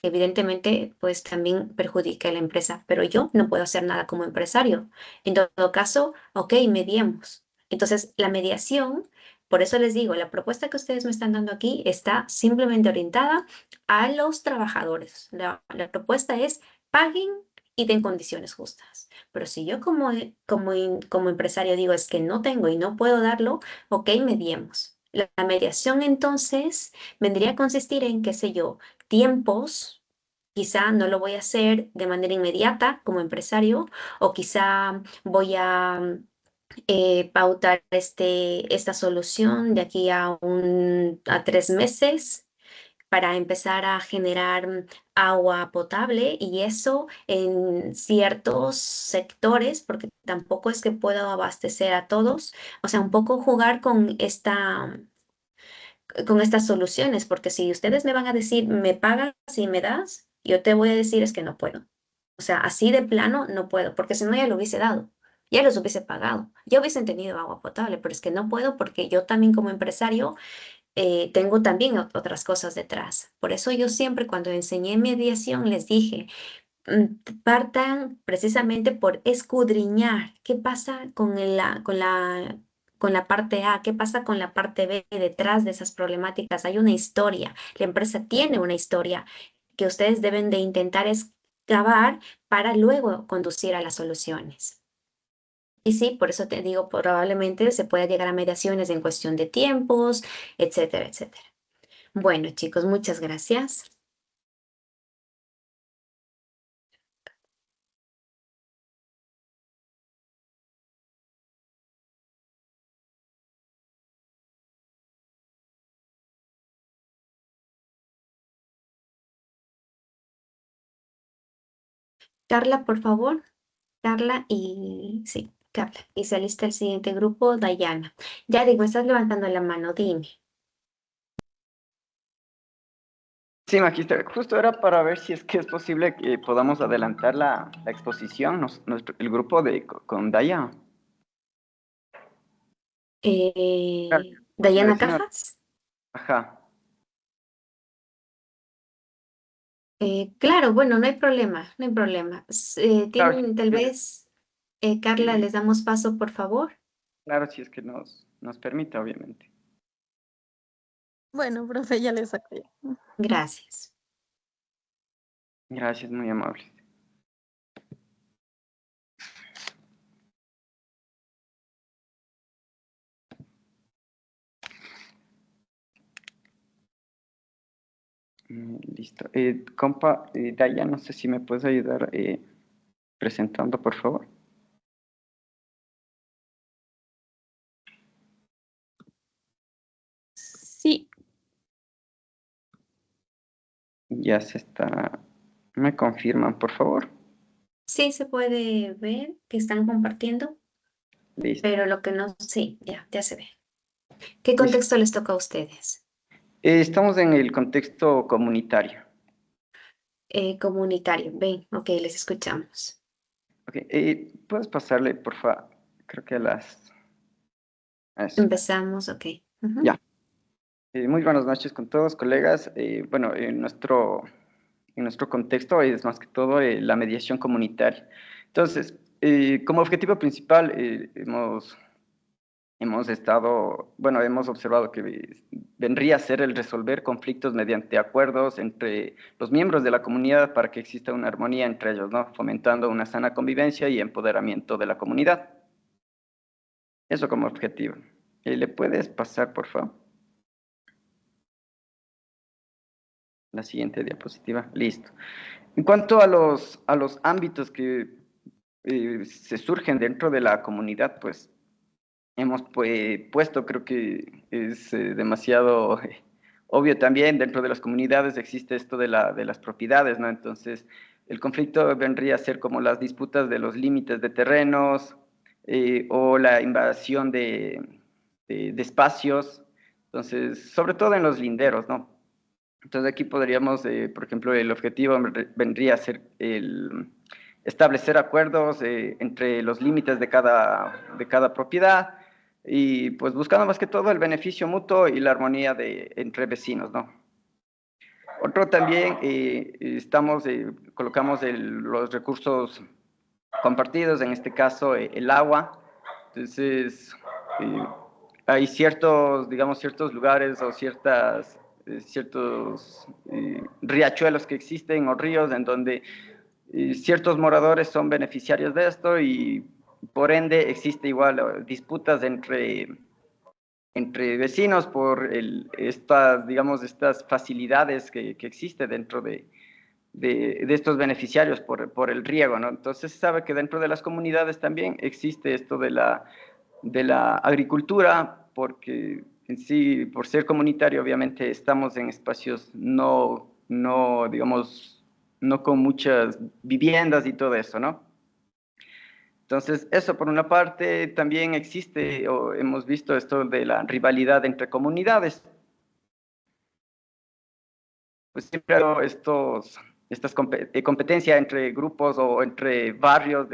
[SPEAKER 1] que evidentemente pues también perjudica a la empresa, pero yo no puedo hacer nada como empresario. En todo caso, ok, mediemos. Entonces, la mediación, por eso les digo, la propuesta que ustedes me están dando aquí está simplemente orientada a los trabajadores. La propuesta es paguen y den condiciones justas. Pero si yo como empresario digo es que no tengo y no puedo darlo, ok, mediemos. La mediación entonces vendría a consistir en, qué sé yo, tiempos. Quizá no lo voy a hacer de manera inmediata como empresario, o quizá voy a pautar esta solución de aquí a 3 meses para empezar a generar agua potable, y eso en ciertos sectores, porque tampoco es que puedo abastecer a todos. O sea, un poco jugar con estas soluciones, porque si ustedes me van a decir, me pagas y me das, yo te voy a decir es que no puedo. O sea, así de plano no puedo, porque si no ya lo hubiese dado, ya los hubiese pagado, ya hubiesen tenido agua potable, pero es que no puedo porque yo también como empresario tengo también otras cosas detrás. Por eso yo siempre cuando enseñé mediación les dije, partan precisamente por escudriñar qué pasa con la parte A, qué pasa con la parte B detrás de esas problemáticas. Hay una historia, la empresa tiene una historia que ustedes deben de intentar excavar para luego conducir a las soluciones. Y sí, por eso te digo, probablemente se pueda llegar a mediaciones en cuestión de tiempos, etcétera, etcétera. Bueno, chicos, muchas gracias. Carla, por favor. Carla y sí, Carla. Y se alista el siguiente grupo, Dayana. Ya digo, estás levantando la mano, dime.
[SPEAKER 10] Sí, Magister, justo era para ver si es que es posible que podamos adelantar la exposición, el grupo con Daya. Claro, porque
[SPEAKER 1] Dayana
[SPEAKER 10] así no.
[SPEAKER 1] Cajas.
[SPEAKER 10] Ajá.
[SPEAKER 1] Claro, bueno, no hay problema, no hay problema.
[SPEAKER 10] Claro,
[SPEAKER 1] Tienen tal vez, Carla,
[SPEAKER 10] sí,
[SPEAKER 1] les damos paso, por favor.
[SPEAKER 10] claro, si es que nos permite, obviamente.
[SPEAKER 11] Bueno, profe, ya le saco ya.
[SPEAKER 1] Gracias.
[SPEAKER 10] Gracias, muy amable. Listo. Compa, Daya, no sé si me puedes ayudar presentando, por favor.
[SPEAKER 11] Sí,
[SPEAKER 10] Ya se está. ¿Me confirman, por favor?
[SPEAKER 1] Sí, se puede ver que están compartiendo,
[SPEAKER 10] Listo.
[SPEAKER 1] pero lo que no, sí, ya se ve. ¿Qué
[SPEAKER 10] Listo.
[SPEAKER 1] contexto les toca a ustedes?
[SPEAKER 10] Estamos en el contexto comunitario.
[SPEAKER 1] Comunitario, ven, ok, les escuchamos.
[SPEAKER 10] Ok, ¿puedes pasarle, por favor? Creo que eso.
[SPEAKER 1] Empezamos, ok. Ujú.
[SPEAKER 10] Ya. Muy buenas noches con todos, colegas. Bueno, en nuestro contexto es más que todo la mediación comunitaria. Entonces, como objetivo principal, hemos observado que vendría a ser el resolver conflictos mediante acuerdos entre los miembros de la comunidad para que exista una armonía entre ellos, ¿no? Fomentando una sana convivencia y empoderamiento de la comunidad. Eso como objetivo. ¿Le puedes pasar, por favor? La siguiente diapositiva. Listo. En cuanto a los ámbitos que se surgen dentro de la comunidad, pues hemos puesto, creo que es demasiado obvio también, dentro de las comunidades existe esto de las propiedades, ¿no? Entonces, el conflicto vendría a ser como las disputas de los límites de terrenos o la invasión de espacios, entonces, sobre todo en los linderos, ¿no? Entonces aquí podríamos, por ejemplo, el objetivo vendría a ser establecer acuerdos entre los límites de cada propiedad y pues buscando más que todo el beneficio mutuo y la armonía entre vecinos, ¿no? Otro también, colocamos los recursos compartidos, en este caso el agua. Entonces, hay ciertos lugares o ciertos riachuelos que existen o ríos en donde ciertos moradores son beneficiarios de esto y por ende existe igual disputas entre vecinos por estas, digamos, estas facilidades que existe dentro de estos beneficiarios por el riego, ¿no? Entonces se sabe que dentro de las comunidades también existe esto de la agricultura, porque en sí, por ser comunitario, obviamente estamos en espacios digamos, no con muchas viviendas y todo eso, ¿no? Entonces, eso por una parte, también existe, o hemos visto esto de la rivalidad entre comunidades. Pues siempre hay estas competencias entre grupos o entre barrios,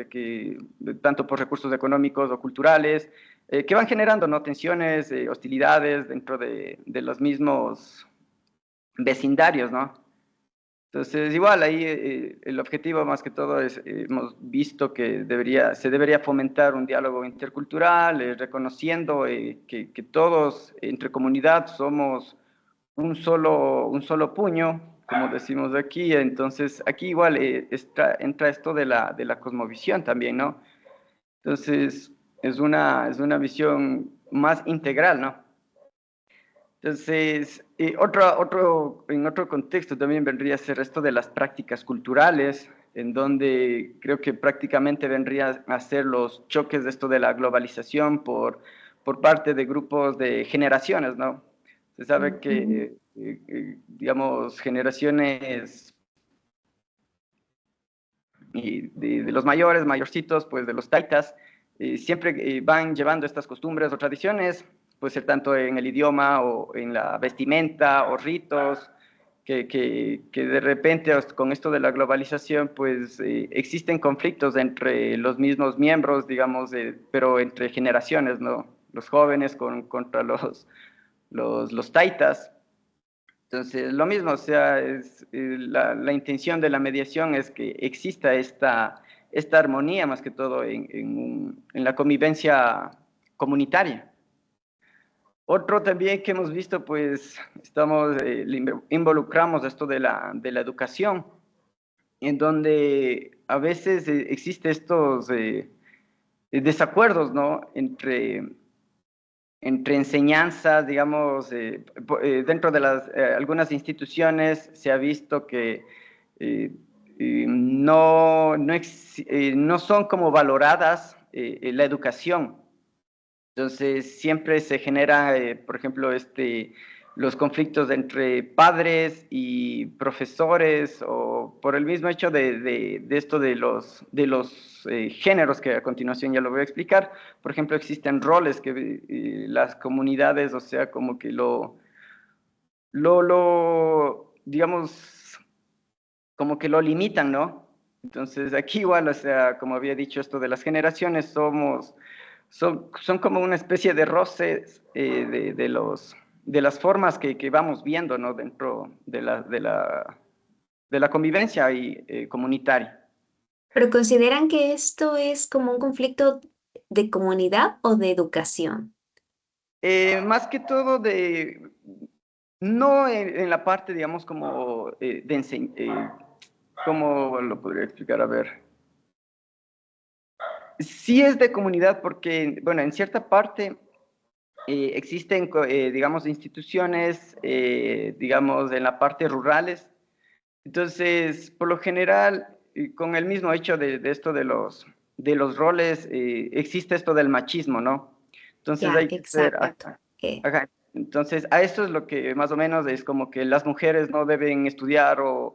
[SPEAKER 10] tanto por recursos económicos o culturales, que van generando, ¿no?, tensiones, hostilidades dentro de los mismos vecindarios, ¿no? Entonces, igual, ahí el objetivo más que todo es, hemos visto que se debería fomentar un diálogo intercultural, reconociendo que todos, entre comunidad, somos un solo puño, como decimos aquí. Entonces, aquí igual entra esto de la cosmovisión también, ¿no? Entonces, es una visión más integral, ¿no? Entonces, en otro contexto también vendría a ser esto de las prácticas culturales, en donde creo que prácticamente vendría a ser los choques de esto de la globalización por parte de grupos de generaciones, ¿no? Se sabe que, digamos, generaciones de los mayorcitos, pues de los taitas, siempre van llevando estas costumbres o tradiciones, puede ser tanto en el idioma o en la vestimenta o ritos, que de repente con esto de la globalización, pues existen conflictos entre los mismos miembros, digamos, pero entre generaciones, ¿no? Los jóvenes contra los taitas. Entonces, lo mismo, o sea, la intención de la mediación es que exista esta armonía, más que todo, en la convivencia comunitaria. Otro también que hemos visto, pues, involucramos esto de la educación, en donde a veces existe estos desacuerdos, ¿no?, entre enseñanzas, digamos, dentro de algunas instituciones se ha visto que no son como valoradas la educación. Entonces, siempre se genera, por ejemplo, los conflictos entre padres y profesores, o por el mismo hecho de esto de los géneros, que a continuación ya lo voy a explicar. Por ejemplo, existen roles que las comunidades, o sea, como que digamos, como que lo limitan, ¿no? Entonces, aquí igual, o sea, como había dicho, esto de las generaciones son como una especie de roces de las formas que vamos viendo, ¿no?, dentro de la convivencia comunitaria.
[SPEAKER 1] ¿Pero consideran que esto es como un conflicto de comunidad o de educación?
[SPEAKER 10] Más que todo no en la parte, digamos, como ¿cómo lo podría explicar? A ver. Sí es de comunidad porque, bueno, en cierta parte existen, digamos, instituciones, digamos, en la parte rurales. Entonces, por lo general, con el mismo hecho de esto de los roles, existe esto del machismo, ¿no? Entonces
[SPEAKER 1] Ya,
[SPEAKER 10] hay que ser...
[SPEAKER 1] exacto.
[SPEAKER 10] Ajá. Entonces, a eso es lo que más o menos es como que las mujeres no deben estudiar o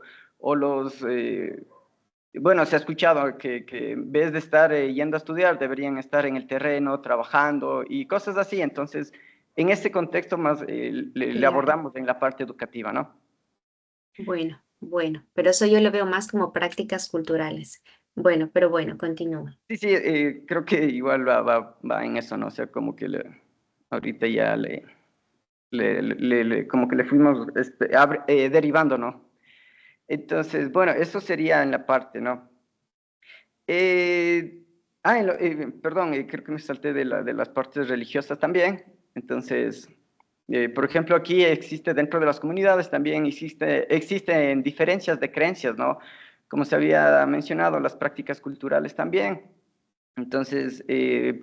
[SPEAKER 10] bueno, se ha escuchado que en vez de estar yendo a estudiar, deberían estar en el terreno, trabajando y cosas así. Entonces, en ese contexto más le
[SPEAKER 1] Claro.
[SPEAKER 10] abordamos en la parte educativa, ¿no?
[SPEAKER 1] Bueno, pero eso yo lo veo más como prácticas culturales. Bueno, pero bueno, continúa.
[SPEAKER 10] Sí, creo que igual va en eso, ¿no? O sea, como que ahorita ya como que le fuimos derivando, ¿no? Entonces, bueno, eso sería en la parte, ¿no? Perdón, creo que me salté de las partes religiosas también. Entonces, por ejemplo, aquí existe dentro de las comunidades también existen diferencias de creencias, ¿no? como se había mencionado, las prácticas culturales también. Entonces,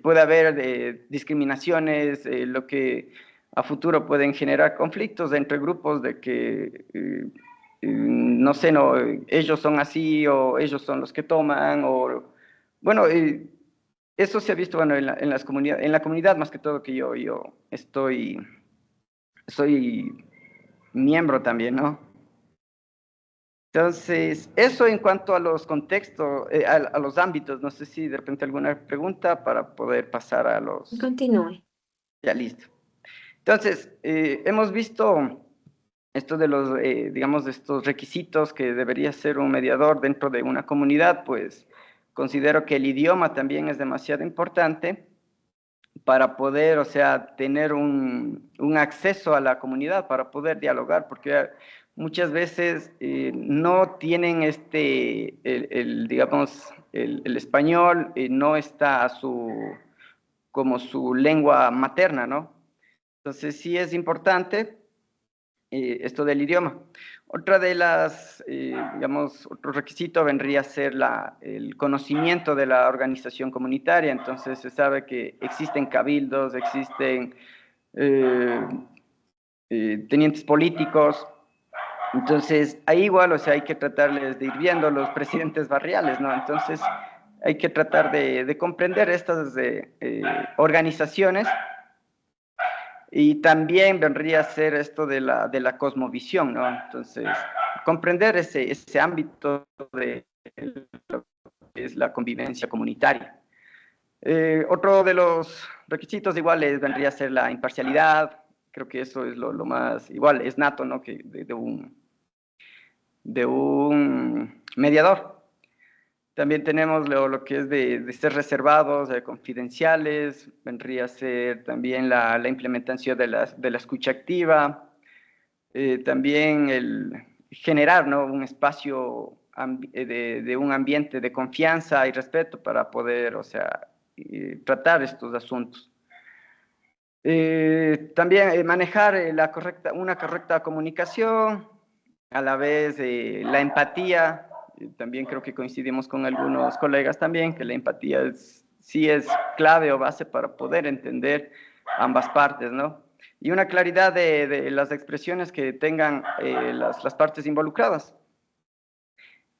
[SPEAKER 10] puede haber discriminaciones, lo que a futuro pueden generar conflictos entre grupos de que, no sé, no, ellos son así o ellos son los que toman, o, bueno, eso se ha visto, bueno, en la comunidad más que todo que yo soy miembro también, ¿no? Entonces, eso en cuanto a los contextos, a los ámbitos, no sé si de repente alguna pregunta para poder pasar a los...
[SPEAKER 1] Continúe.
[SPEAKER 10] Ya, listo. Entonces, hemos visto esto de los, digamos, de estos requisitos que debería ser un mediador dentro de una comunidad, pues considero que el idioma también es demasiado importante para poder, o sea, tener un acceso a la comunidad, para poder dialogar, porque muchas veces no tienen digamos, el español no está como su lengua materna, ¿no? Entonces sí es importante esto del idioma. Otra de las, digamos, otro requisito vendría a ser el conocimiento de la organización comunitaria. Entonces se sabe que existen cabildos, existen tenientes políticos. Entonces ahí igual, o sea, hay que tratarles de ir viendo los presidentes barriales, ¿no? Entonces hay que tratar de comprender estas organizaciones. Y también vendría a ser esto de la cosmovisión, ¿no? Entonces, comprender ese ámbito de lo que es la convivencia comunitaria. Otro de los requisitos iguales vendría a ser la imparcialidad. Creo que eso es lo más, igual es nato, ¿no? Que de un mediador. También tenemos lo que es de ser reservados, confidenciales, vendría a ser también la implementación de la escucha activa, también el generar, ¿no? Un espacio de un ambiente de confianza y respeto para poder, o sea, tratar estos asuntos. También manejar una correcta comunicación, a la vez la empatía. También creo que coincidimos con algunos colegas también, que la empatía sí es clave o base para poder entender ambas partes, ¿no? Y una claridad de las expresiones que tengan las partes involucradas.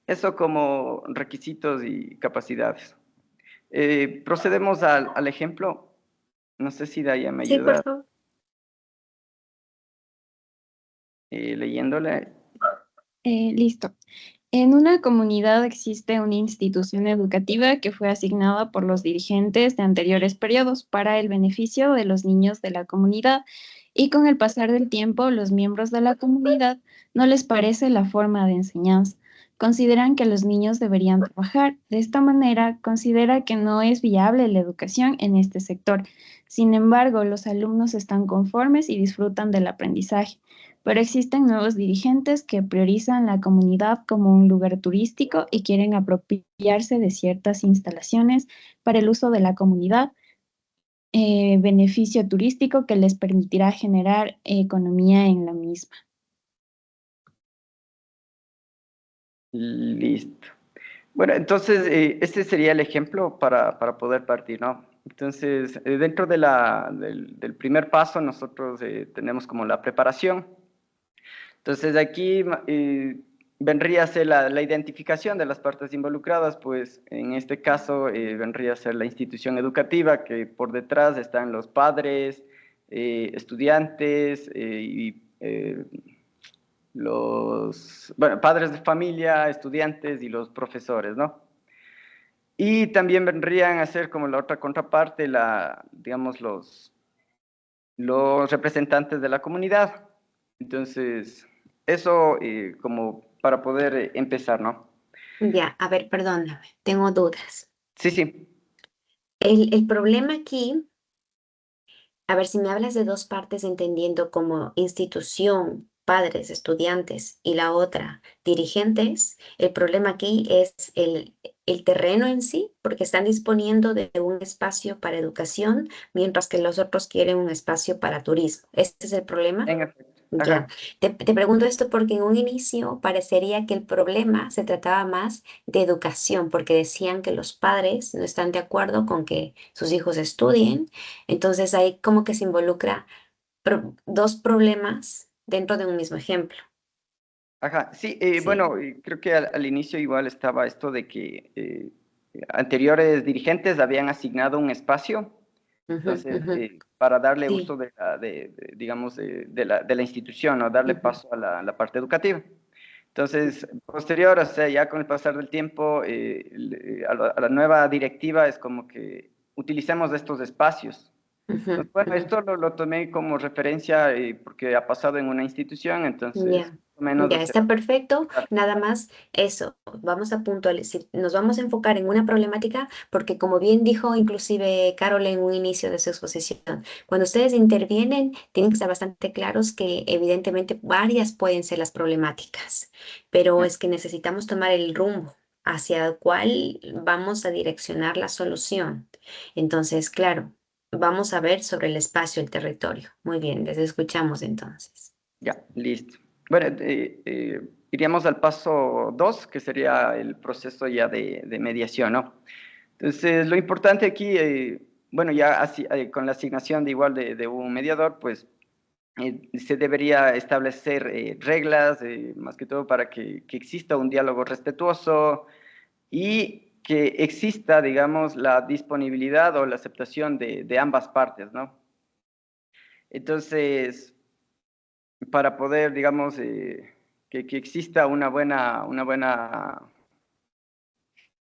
[SPEAKER 10] Eso como requisitos y capacidades. Procedemos al ejemplo. No sé si Daya me
[SPEAKER 1] Sí, por
[SPEAKER 10] ayuda
[SPEAKER 1] favor.
[SPEAKER 10] leyéndole.
[SPEAKER 11] Listo. En una comunidad existe una institución educativa que fue asignada por los dirigentes de anteriores periodos para el beneficio de los niños de la comunidad y con el pasar del tiempo los miembros de la comunidad no les parece la forma de enseñanza. Consideran que los niños deberían trabajar. De esta manera, considera que no es viable la educación en este sector. Sin embargo, los alumnos están conformes y disfrutan del aprendizaje. Pero existen nuevos dirigentes que priorizan la comunidad como un lugar turístico y quieren apropiarse de ciertas instalaciones para el uso de la comunidad, beneficio turístico que les permitirá generar economía en la misma.
[SPEAKER 10] Listo. Bueno, entonces este sería el ejemplo para poder partir, ¿no? Entonces, dentro del primer paso, nosotros tenemos como la preparación. Entonces, aquí vendría a ser la identificación de las partes involucradas, pues en este caso vendría a ser la institución educativa, que por detrás están los padres, estudiantes y padres de familia, estudiantes y los profesores, ¿no? Y también vendrían a ser como la otra contraparte, digamos, los representantes de la comunidad. Entonces, eso como para poder empezar, ¿no?
[SPEAKER 1] Ya, a ver, perdóname, tengo dudas.
[SPEAKER 10] Sí, sí.
[SPEAKER 1] El problema aquí, a ver, si me hablas de dos partes entendiendo como institución, padres, estudiantes y la otra, dirigentes, el problema aquí es el terreno en sí, porque están disponiendo de un espacio para educación, mientras que los otros quieren un espacio para turismo. ¿Este es el problema?
[SPEAKER 10] En efecto.
[SPEAKER 1] Ya,
[SPEAKER 10] Ajá.
[SPEAKER 1] te pregunto esto porque en un inicio parecería que el problema se trataba más de educación, porque decían que los padres no están de acuerdo con que sus hijos estudien, entonces ahí como que se involucra dos problemas dentro de un mismo ejemplo.
[SPEAKER 10] Ajá, sí,
[SPEAKER 1] Sí.
[SPEAKER 10] bueno, creo que al inicio igual estaba esto de que anteriores dirigentes habían asignado un espacio,
[SPEAKER 1] Ujú,
[SPEAKER 10] entonces,
[SPEAKER 1] ujú.
[SPEAKER 10] para darle
[SPEAKER 1] Sí.
[SPEAKER 10] uso digamos, de la institución, ¿no? Darle
[SPEAKER 1] Ujú.
[SPEAKER 10] paso a la parte educativa. Entonces, posterior, o sea, ya con el pasar del tiempo, a la nueva directiva es como que utilicemos estos espacios.
[SPEAKER 1] Ujú,
[SPEAKER 10] Entonces, bueno,
[SPEAKER 1] ujú.
[SPEAKER 10] esto lo tomé como referencia porque ha pasado en una institución, entonces,
[SPEAKER 1] Ya,
[SPEAKER 10] más o menos, o
[SPEAKER 1] ya
[SPEAKER 10] sea,
[SPEAKER 1] está perfecto. Nada más eso, vamos a puntualizar, nos vamos a enfocar en una problemática porque como bien dijo inclusive Carol en un inicio de su exposición, cuando ustedes intervienen tienen que estar bastante claros que evidentemente varias pueden ser las problemáticas, pero es que necesitamos tomar el rumbo hacia el cual vamos a direccionar la solución. Entonces, claro, vamos a ver sobre el espacio, el territorio. Muy bien, les escuchamos entonces.
[SPEAKER 10] ya, listo. Bueno, iríamos al paso 2, que sería el proceso ya de mediación, ¿no? Entonces, lo importante aquí, bueno, ya con la asignación de igual de un mediador, pues se debería establecer reglas, más que todo para que exista un diálogo respetuoso y que exista, digamos, la disponibilidad o la aceptación de ambas partes, ¿no? Entonces, para poder, digamos, que exista una buena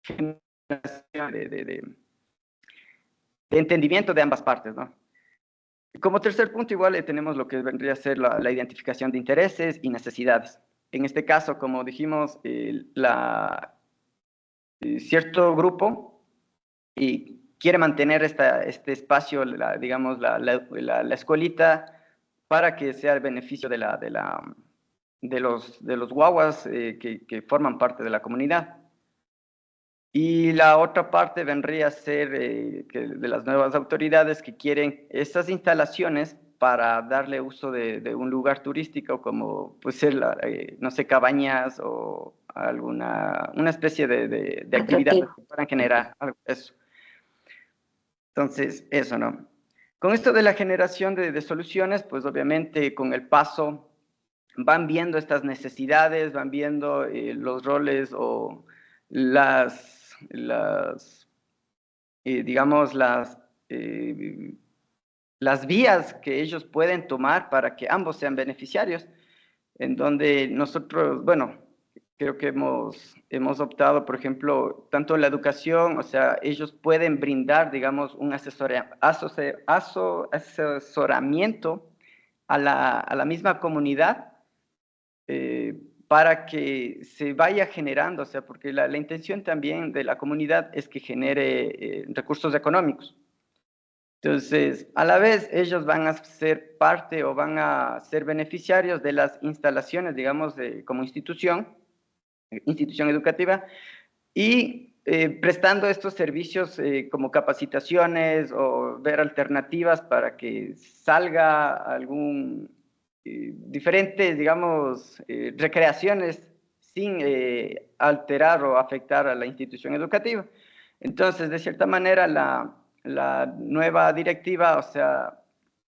[SPEAKER 10] generación de entendimiento de ambas partes, ¿no? Como tercer punto, igual tenemos lo que vendría a ser la identificación de intereses y necesidades. En este caso, como dijimos, cierto grupo quiere mantener este espacio, digamos, la escuelita, para que sea el beneficio de los guaguas que forman parte de la comunidad. Y la otra parte vendría a ser de las nuevas autoridades que quieren esas instalaciones para darle uso de un lugar turístico como puede ser, no sé, cabañas o una especie de actividades
[SPEAKER 1] Atractivo.
[SPEAKER 10] que puedan generar eso. Entonces, eso, ¿no? Con esto de la generación de soluciones, pues obviamente con el paso van viendo estas necesidades, van viendo los roles o digamos, las vías que ellos pueden tomar para que ambos sean beneficiarios, en donde nosotros, bueno, creo que hemos optado, por ejemplo, tanto en la educación, o sea, ellos pueden brindar, digamos, un asesoramiento a la misma comunidad para que se vaya generando, o sea, porque la intención también de la comunidad es que genere recursos económicos. Entonces, a la vez, ellos van a ser parte o van a ser beneficiarios de las instalaciones, digamos, como institución educativa, y prestando estos servicios como capacitaciones o ver alternativas para que salga diferentes, digamos, recreaciones sin alterar o afectar a la institución educativa. Entonces, de cierta manera, la nueva directiva, o sea,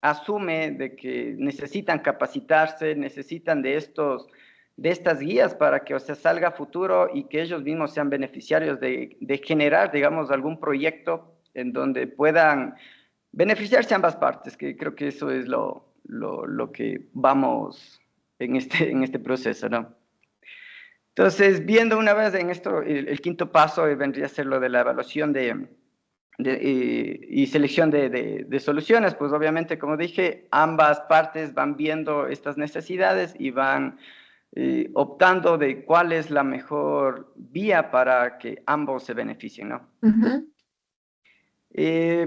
[SPEAKER 10] asume de que necesitan capacitarse, necesitan de estas guías para que, o sea, salga a futuro y que ellos mismos sean beneficiarios de generar, digamos, algún proyecto en donde puedan beneficiarse ambas partes, que creo que eso es lo que vamos en este proceso, ¿no? Entonces, viendo una vez en esto, el quinto paso vendría a ser lo de la evaluación y selección de soluciones, pues obviamente, como dije, ambas partes van viendo estas necesidades y van optando de cuál es la mejor vía para que ambos se beneficien, ¿no?
[SPEAKER 1] Ujú.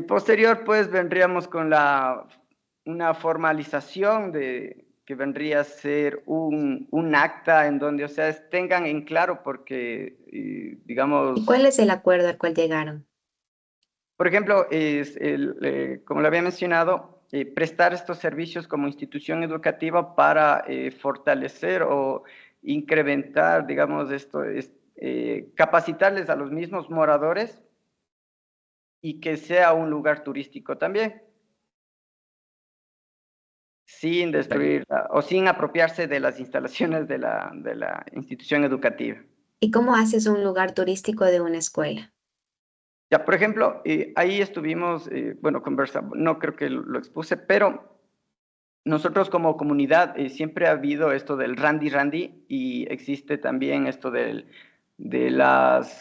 [SPEAKER 10] Posterior, pues, vendríamos con una formalización que vendría a ser un acta en donde, o sea, tengan en claro porque,
[SPEAKER 1] ¿Y
[SPEAKER 10] digamos,
[SPEAKER 1] cuál es el acuerdo al cual llegaron?
[SPEAKER 10] por ejemplo, como lo había mencionado, prestar estos servicios como institución educativa para fortalecer o incrementar, digamos, capacitarles a los mismos moradores y que sea un lugar turístico también, sin destruir o sin apropiarse de las instalaciones de la institución educativa.
[SPEAKER 1] ¿Y cómo haces un lugar turístico de una escuela?
[SPEAKER 10] Ya, por ejemplo, ahí estuvimos, bueno, conversando, no creo que lo expuse, pero nosotros como comunidad siempre ha habido esto del randy y existe también esto de las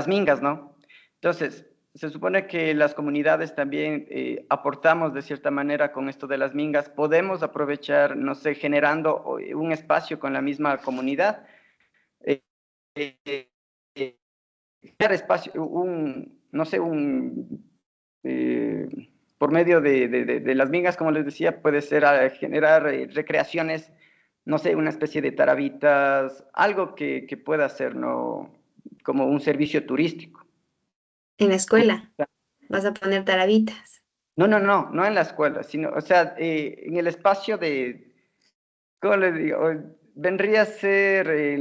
[SPEAKER 10] mingas, ¿no? Entonces, se supone que las comunidades también aportamos de cierta manera con esto de las mingas. Podemos aprovechar, no sé, generando un espacio con la misma comunidad. Crear espacio, no sé, por medio de las mingas, como les decía, puede ser generar recreaciones, no sé, una especie de tarabitas, algo que pueda ser, ¿no? Como un servicio turístico.
[SPEAKER 1] ¿En la escuela vas a poner tarabitas?
[SPEAKER 10] No en la escuela, sino, o sea, en el espacio ¿cómo les digo? Vendría a ser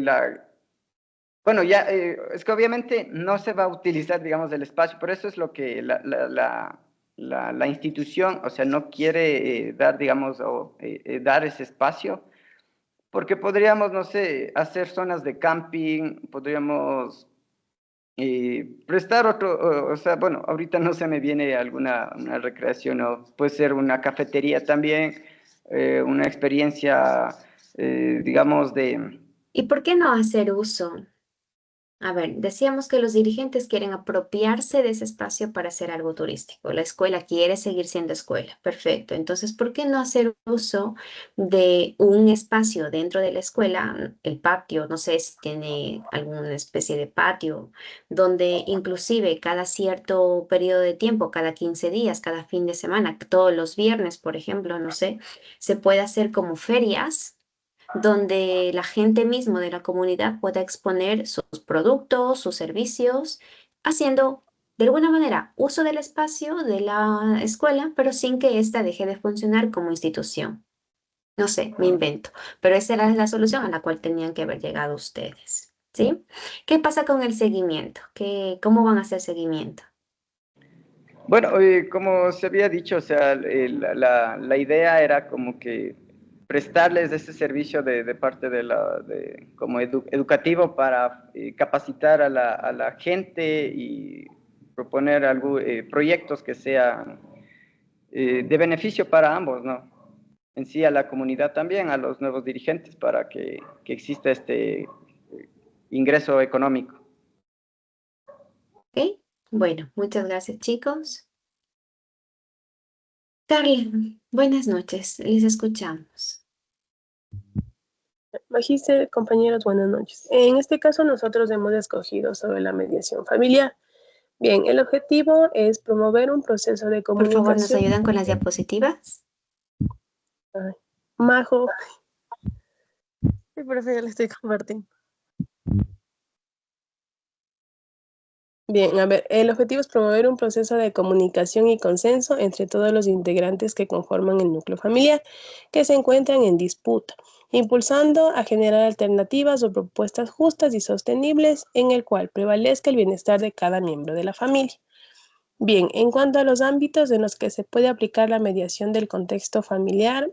[SPEAKER 10] bueno, ya, es que obviamente no se va a utilizar, digamos, el espacio, por eso es lo que la institución, o sea, no quiere dar, digamos, dar ese espacio, porque podríamos, no sé, hacer zonas de camping, podríamos prestar o sea, bueno, ahorita no se me viene una recreación, o puede ser una cafetería también, una experiencia, digamos,
[SPEAKER 1] ¿Y por qué no hacer uso? A ver, decíamos que los dirigentes quieren apropiarse de ese espacio para hacer algo turístico. La escuela quiere seguir siendo escuela. Perfecto. Entonces, ¿por qué no hacer uso de un espacio dentro de la escuela, el patio? No sé si tiene alguna especie de patio, donde inclusive cada cierto periodo de tiempo, cada 15 días, cada fin de semana, todos los viernes, por ejemplo, no sé, se puede hacer como ferias donde la gente mismo de la comunidad pueda exponer sus productos, sus servicios, haciendo de alguna manera uso del espacio de la escuela, pero sin que ésta deje de funcionar como institución. No sé, me invento, pero esa era la solución a la cual tenían que haber llegado ustedes, ¿sí? ¿Qué pasa con el seguimiento? ¿Cómo van a hacer seguimiento?
[SPEAKER 10] Bueno, como se había dicho, o sea, la idea era como que prestarles ese servicio de parte como educativo para capacitar a la gente y proponer proyectos que sean de beneficio para ambos, ¿no? En sí a la comunidad también, a los nuevos dirigentes, para que exista este ingreso económico.
[SPEAKER 1] ¿Ok? Bueno, muchas gracias, chicos. Carla, buenas noches, les escuchamos.
[SPEAKER 12] Magíster, compañeros, buenas noches. En este caso nosotros hemos escogido sobre la mediación familiar. Bien, el objetivo es promover un proceso de
[SPEAKER 1] Por
[SPEAKER 12] comunicación.
[SPEAKER 1] favor, ¿nos ayudan con las diapositivas?
[SPEAKER 12] Ay, Majo. Sí, por eso ya le estoy compartiendo. Bien, a ver, el objetivo es promover un proceso de comunicación y consenso entre todos los integrantes que conforman el núcleo familiar que se encuentran en disputa, impulsando a generar alternativas o propuestas justas y sostenibles en el cual prevalezca el bienestar de cada miembro de la familia. Bien, en cuanto a los ámbitos en los que se puede aplicar la mediación del contexto familiar,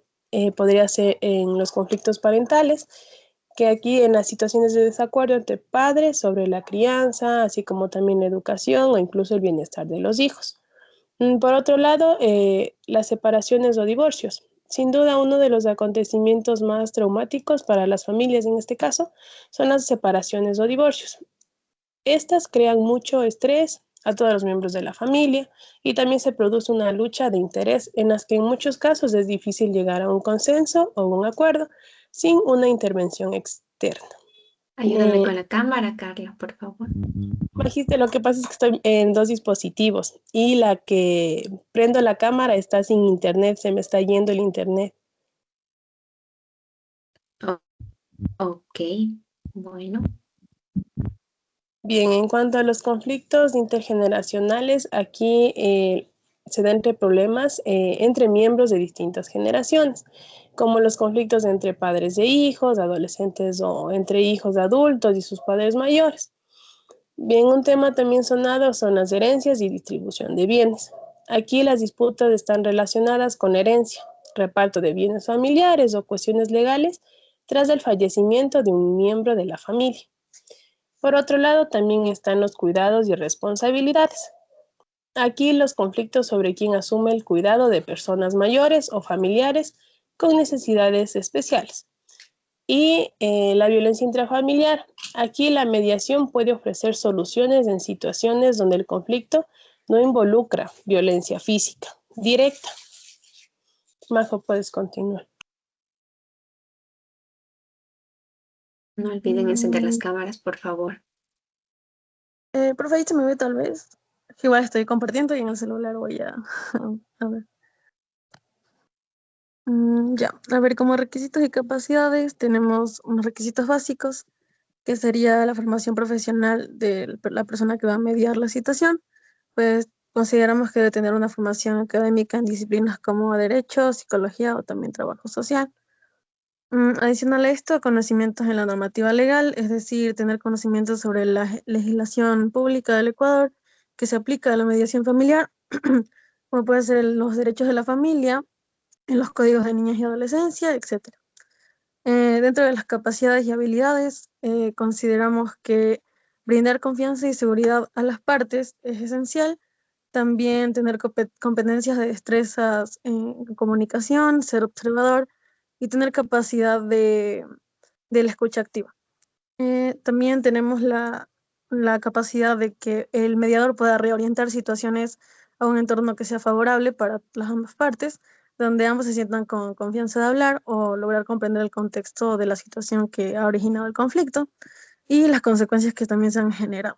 [SPEAKER 12] podría ser en los conflictos parentales, que aquí en las situaciones de desacuerdo entre padres sobre la crianza, así como también la educación o incluso el bienestar de los hijos. Por otro lado, las separaciones o divorcios. Sin duda, uno de los acontecimientos más traumáticos para las familias en este caso son las separaciones o divorcios. Estas crean mucho estrés a todos los miembros de la familia y también se produce una lucha de interés en las que en muchos casos es difícil llegar a un consenso o un acuerdo sin una intervención externa.
[SPEAKER 1] Ayúdame con la cámara, Carla, por favor.
[SPEAKER 12] Magíster, lo que pasa es que estoy en dos dispositivos y la que prendo la cámara está sin internet, se me está yendo el internet.
[SPEAKER 1] Ok, bueno.
[SPEAKER 12] Bien, en cuanto a los conflictos intergeneracionales, aquí se da entre problemas entre miembros de distintas generaciones, como los conflictos entre padres de hijos, adolescentes o entre hijos de adultos y sus padres mayores. Bien, un tema también sonado son las herencias y distribución de bienes. Aquí las disputas están relacionadas con herencia, reparto de bienes familiares o cuestiones legales tras el fallecimiento de un miembro de la familia. Por otro lado, también están los cuidados y responsabilidades. Aquí los conflictos sobre quién asume el cuidado de personas mayores o familiares con necesidades especiales. Y la violencia intrafamiliar. Aquí la mediación puede ofrecer soluciones en situaciones donde el conflicto no involucra violencia física directa. Majo, puedes continuar.
[SPEAKER 1] No olviden encender las cámaras, por favor.
[SPEAKER 13] Profe, ahí se me ve tal vez. Igual estoy compartiendo y en el celular voy a ver. Ya, a ver, como requisitos y capacidades tenemos unos requisitos básicos, que sería la formación profesional de la persona que va a mediar la situación. Pues consideramos que debe tener una formación académica en disciplinas como Derecho, Psicología o también Trabajo Social. Adicional a esto, conocimientos en la normativa legal, es decir, tener conocimientos sobre la legislación pública del Ecuador que se aplica a la mediación familiar, como puede ser los derechos de la familia, en los códigos de niñez y adolescencia, etc. Dentro de las capacidades y habilidades, consideramos que brindar confianza y seguridad a las partes es esencial. También tener competencias de destrezas en comunicación, ser observador y tener capacidad de la escucha activa. También tenemos la capacidad de que el mediador pueda reorientar situaciones a un entorno que sea favorable para las ambas partes, donde ambos se sientan con confianza de hablar o lograr comprender el contexto de la situación que ha originado el conflicto y las consecuencias que también se han generado.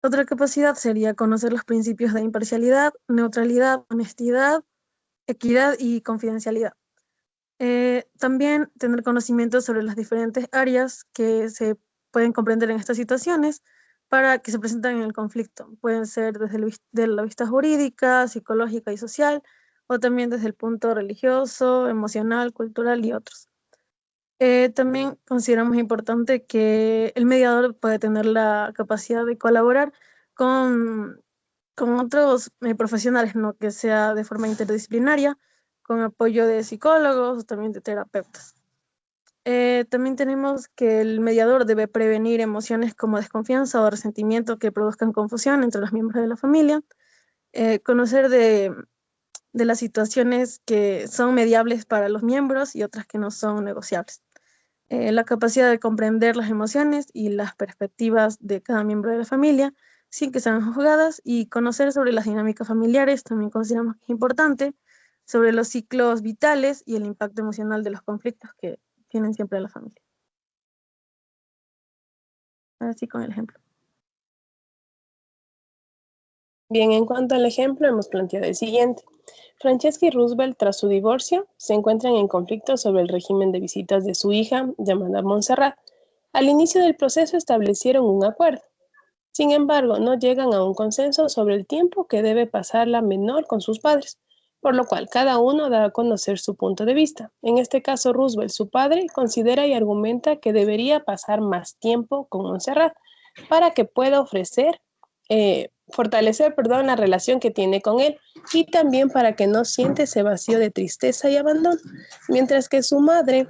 [SPEAKER 13] Otra capacidad sería conocer los principios de imparcialidad, neutralidad, honestidad, equidad y confidencialidad. También tener conocimiento sobre las diferentes áreas que se pueden comprender en estas situaciones para que se presentan en el conflicto. Pueden ser desde la vista jurídica, psicológica y social, o también desde el punto religioso, emocional, cultural y otros. También consideramos importante que el mediador puede tener la capacidad de colaborar con otros profesionales, ¿no? Que sea de forma interdisciplinaria, con apoyo de psicólogos o también de terapeutas. También tenemos que el mediador debe prevenir emociones como desconfianza o resentimiento que produzcan confusión entre los miembros de la familia, conocer de las situaciones que son mediables para los miembros y otras que no son negociables. La capacidad de comprender las emociones y las perspectivas de cada miembro de la familia sin que sean juzgadas y conocer sobre las dinámicas familiares también consideramos que es importante, sobre los ciclos vitales y el impacto emocional de los conflictos que tienen siempre la familia. Ahora sí con el ejemplo.
[SPEAKER 12] Bien, en cuanto al ejemplo, hemos planteado el siguiente. Francesca y Roosevelt, tras su divorcio, se encuentran en conflicto sobre el régimen de visitas de su hija, llamada Montserrat. Al inicio del proceso establecieron un acuerdo. Sin embargo, no llegan a un consenso sobre el tiempo que debe pasar la menor con sus padres, por lo cual cada uno da a conocer su punto de vista. En este caso, Roosevelt, su padre, considera y argumenta que debería pasar más tiempo con Montserrat para que pueda fortalecer la relación que tiene con él y también para que no siente ese vacío de tristeza y abandono, mientras que su madre,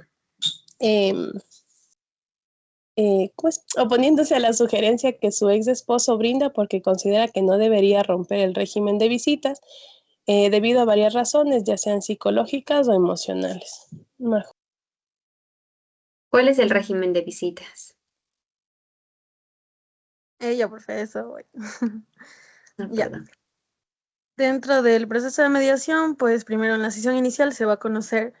[SPEAKER 12] oponiéndose a la sugerencia que su ex esposo brinda porque considera que no debería romper el régimen de visitas debido a varias razones, ya sean psicológicas o emocionales. Majo.
[SPEAKER 1] ¿Cuál es el régimen de visitas?
[SPEAKER 13] Ella, profe, eso voy.
[SPEAKER 1] No,
[SPEAKER 13] Ya.
[SPEAKER 1] perdón.
[SPEAKER 13] Dentro del proceso de mediación, pues primero en la sesión inicial se va a conocer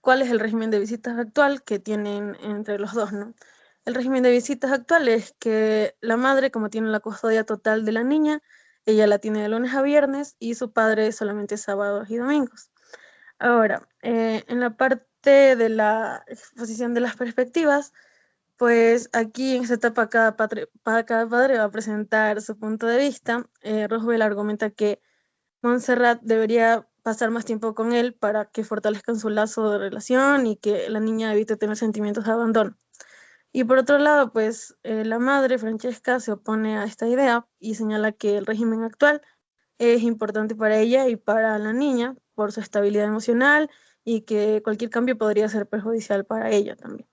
[SPEAKER 13] cuál es el régimen de visitas actual que tienen entre los dos, ¿no? El régimen de visitas actual es que la madre, como tiene la custodia total de la niña, ella la tiene de lunes a viernes y su padre solamente sábados y domingos. Ahora, en la parte de la exposición de las perspectivas, pues aquí en esta etapa cada padre va a presentar su punto de vista. Roosevelt argumenta que Montserrat debería pasar más tiempo con él para que fortalezcan su lazo de relación y que la niña evite tener sentimientos de abandono. Y por otro lado, pues la madre, Francesca, se opone a esta idea y señala que el régimen actual es importante para ella y para la niña por su estabilidad emocional y que cualquier cambio podría ser perjudicial para ella también.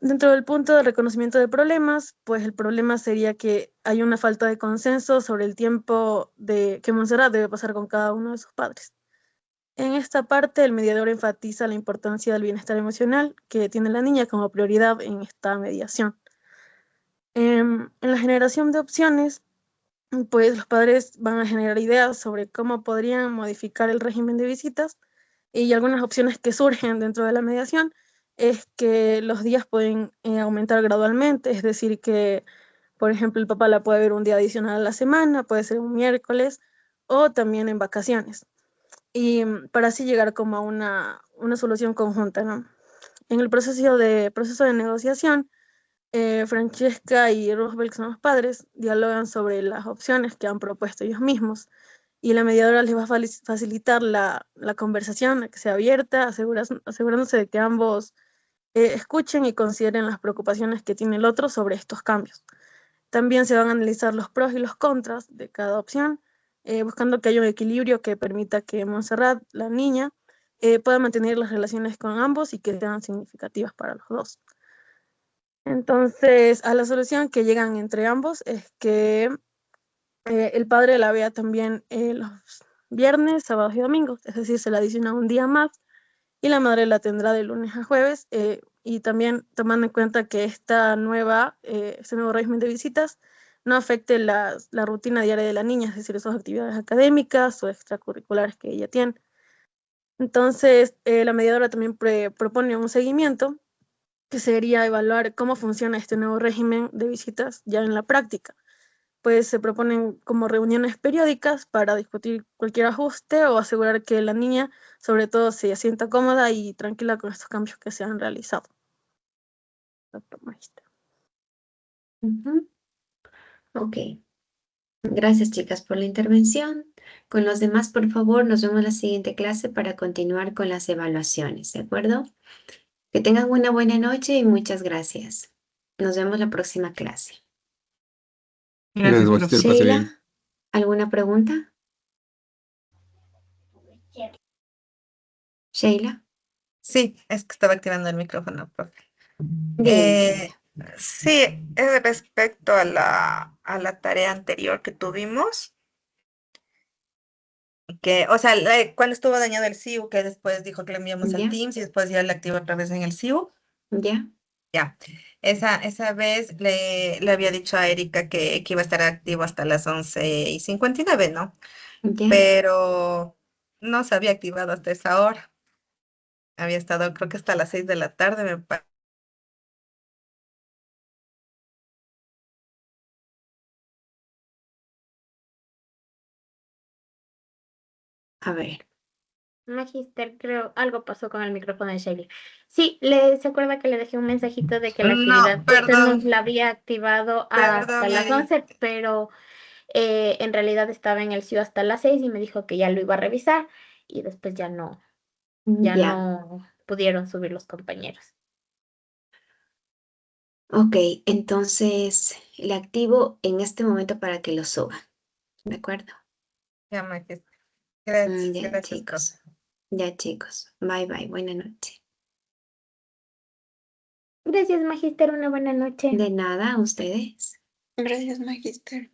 [SPEAKER 13] Dentro del punto de reconocimiento de problemas, pues el problema sería que hay una falta de consenso sobre el tiempo que Montserrat debe pasar con cada uno de sus padres. En esta parte, el mediador enfatiza la importancia del bienestar emocional que tiene la niña como prioridad en esta mediación. En la generación de opciones, pues los padres van a generar ideas sobre cómo podrían modificar el régimen de visitas y algunas opciones que surgen dentro de la mediación es que los días pueden aumentar gradualmente, es decir, que, por ejemplo, el papá la puede ver un día adicional a la semana, puede ser un miércoles o también en vacaciones. Y para así llegar como a una solución conjunta, ¿no? En el proceso de negociación, Francesca y Roosevelt, que son los padres, dialogan sobre las opciones que han propuesto ellos mismos y la mediadora les va a facilitar la conversación, a que sea abierta, asegurándose de que ambos escuchen y consideren las preocupaciones que tiene el otro sobre estos cambios. También se van a analizar los pros y los contras de cada opción, buscando que haya un equilibrio que permita que Montserrat, la niña, pueda mantener las relaciones con ambos y que sean significativas para los dos. Entonces, a la solución que llegan entre ambos es que el padre la vea también los viernes, sábados y domingos, es decir, se le adiciona un día más y la madre la tendrá de lunes a jueves y también tomando en cuenta que este nuevo régimen de visitas no afecte la rutina diaria de la niña, es decir, sus actividades académicas o extracurriculares que ella tiene. Entonces, la mediadora también propone un seguimiento que sería evaluar cómo funciona este nuevo régimen de visitas ya en la práctica. Pues se proponen como reuniones periódicas para discutir cualquier ajuste o asegurar que la niña, sobre todo, se sienta cómoda y tranquila con estos cambios que se han realizado.
[SPEAKER 1] Ok. Gracias, chicas, por la intervención. Con los demás, por favor, nos vemos en la siguiente clase para continuar con las evaluaciones, ¿de acuerdo? Que tengan una buena noche y muchas gracias. Nos vemos la próxima clase.
[SPEAKER 3] Gracias, profe.
[SPEAKER 14] Magister, pase bien.
[SPEAKER 1] Sheila, ¿alguna pregunta? Sheila,
[SPEAKER 15] Sí, es que estaba activando el micrófono, profe.
[SPEAKER 1] dime.
[SPEAKER 15] Sí, es respecto a la tarea anterior que tuvimos, o sea, cuando estuvo dañado el CIU, que después dijo que le enviamos al
[SPEAKER 1] ¿Ya?
[SPEAKER 15] Teams y después ya le activó otra vez en el CIU.
[SPEAKER 1] ¿Ya?
[SPEAKER 15] Ya, esa vez le había dicho a Erika que iba a estar activo hasta las 11:59, ¿no?
[SPEAKER 1] ¿Ya?
[SPEAKER 15] Pero no se había activado hasta esa hora. Había estado, creo que hasta las 6 de la tarde, me parece.
[SPEAKER 1] A ver.
[SPEAKER 4] Magister, creo algo pasó con el micrófono de Shelly. Sí, ¿se acuerda que le dejé un mensajito de que la
[SPEAKER 15] No,
[SPEAKER 4] actividad usted nos
[SPEAKER 15] perdón,
[SPEAKER 4] la había activado hasta
[SPEAKER 15] perdón,
[SPEAKER 4] las 11, pero en realidad estaba en el CIU hasta las 6 y me dijo que ya lo iba a revisar y después ya
[SPEAKER 1] Ya.
[SPEAKER 4] no pudieron subir los compañeros.
[SPEAKER 1] Ok, entonces le activo en este momento para que lo suba. ¿De acuerdo?
[SPEAKER 15] Ya, Magister. Gracias,
[SPEAKER 1] Ya,
[SPEAKER 15] gracias,
[SPEAKER 1] chicos.
[SPEAKER 15] profe.
[SPEAKER 1] Ya, chicos. Bye, bye. Buena noche.
[SPEAKER 4] Gracias, Magister, una buena noche.
[SPEAKER 1] De nada, a ustedes.
[SPEAKER 11] Gracias, Magister.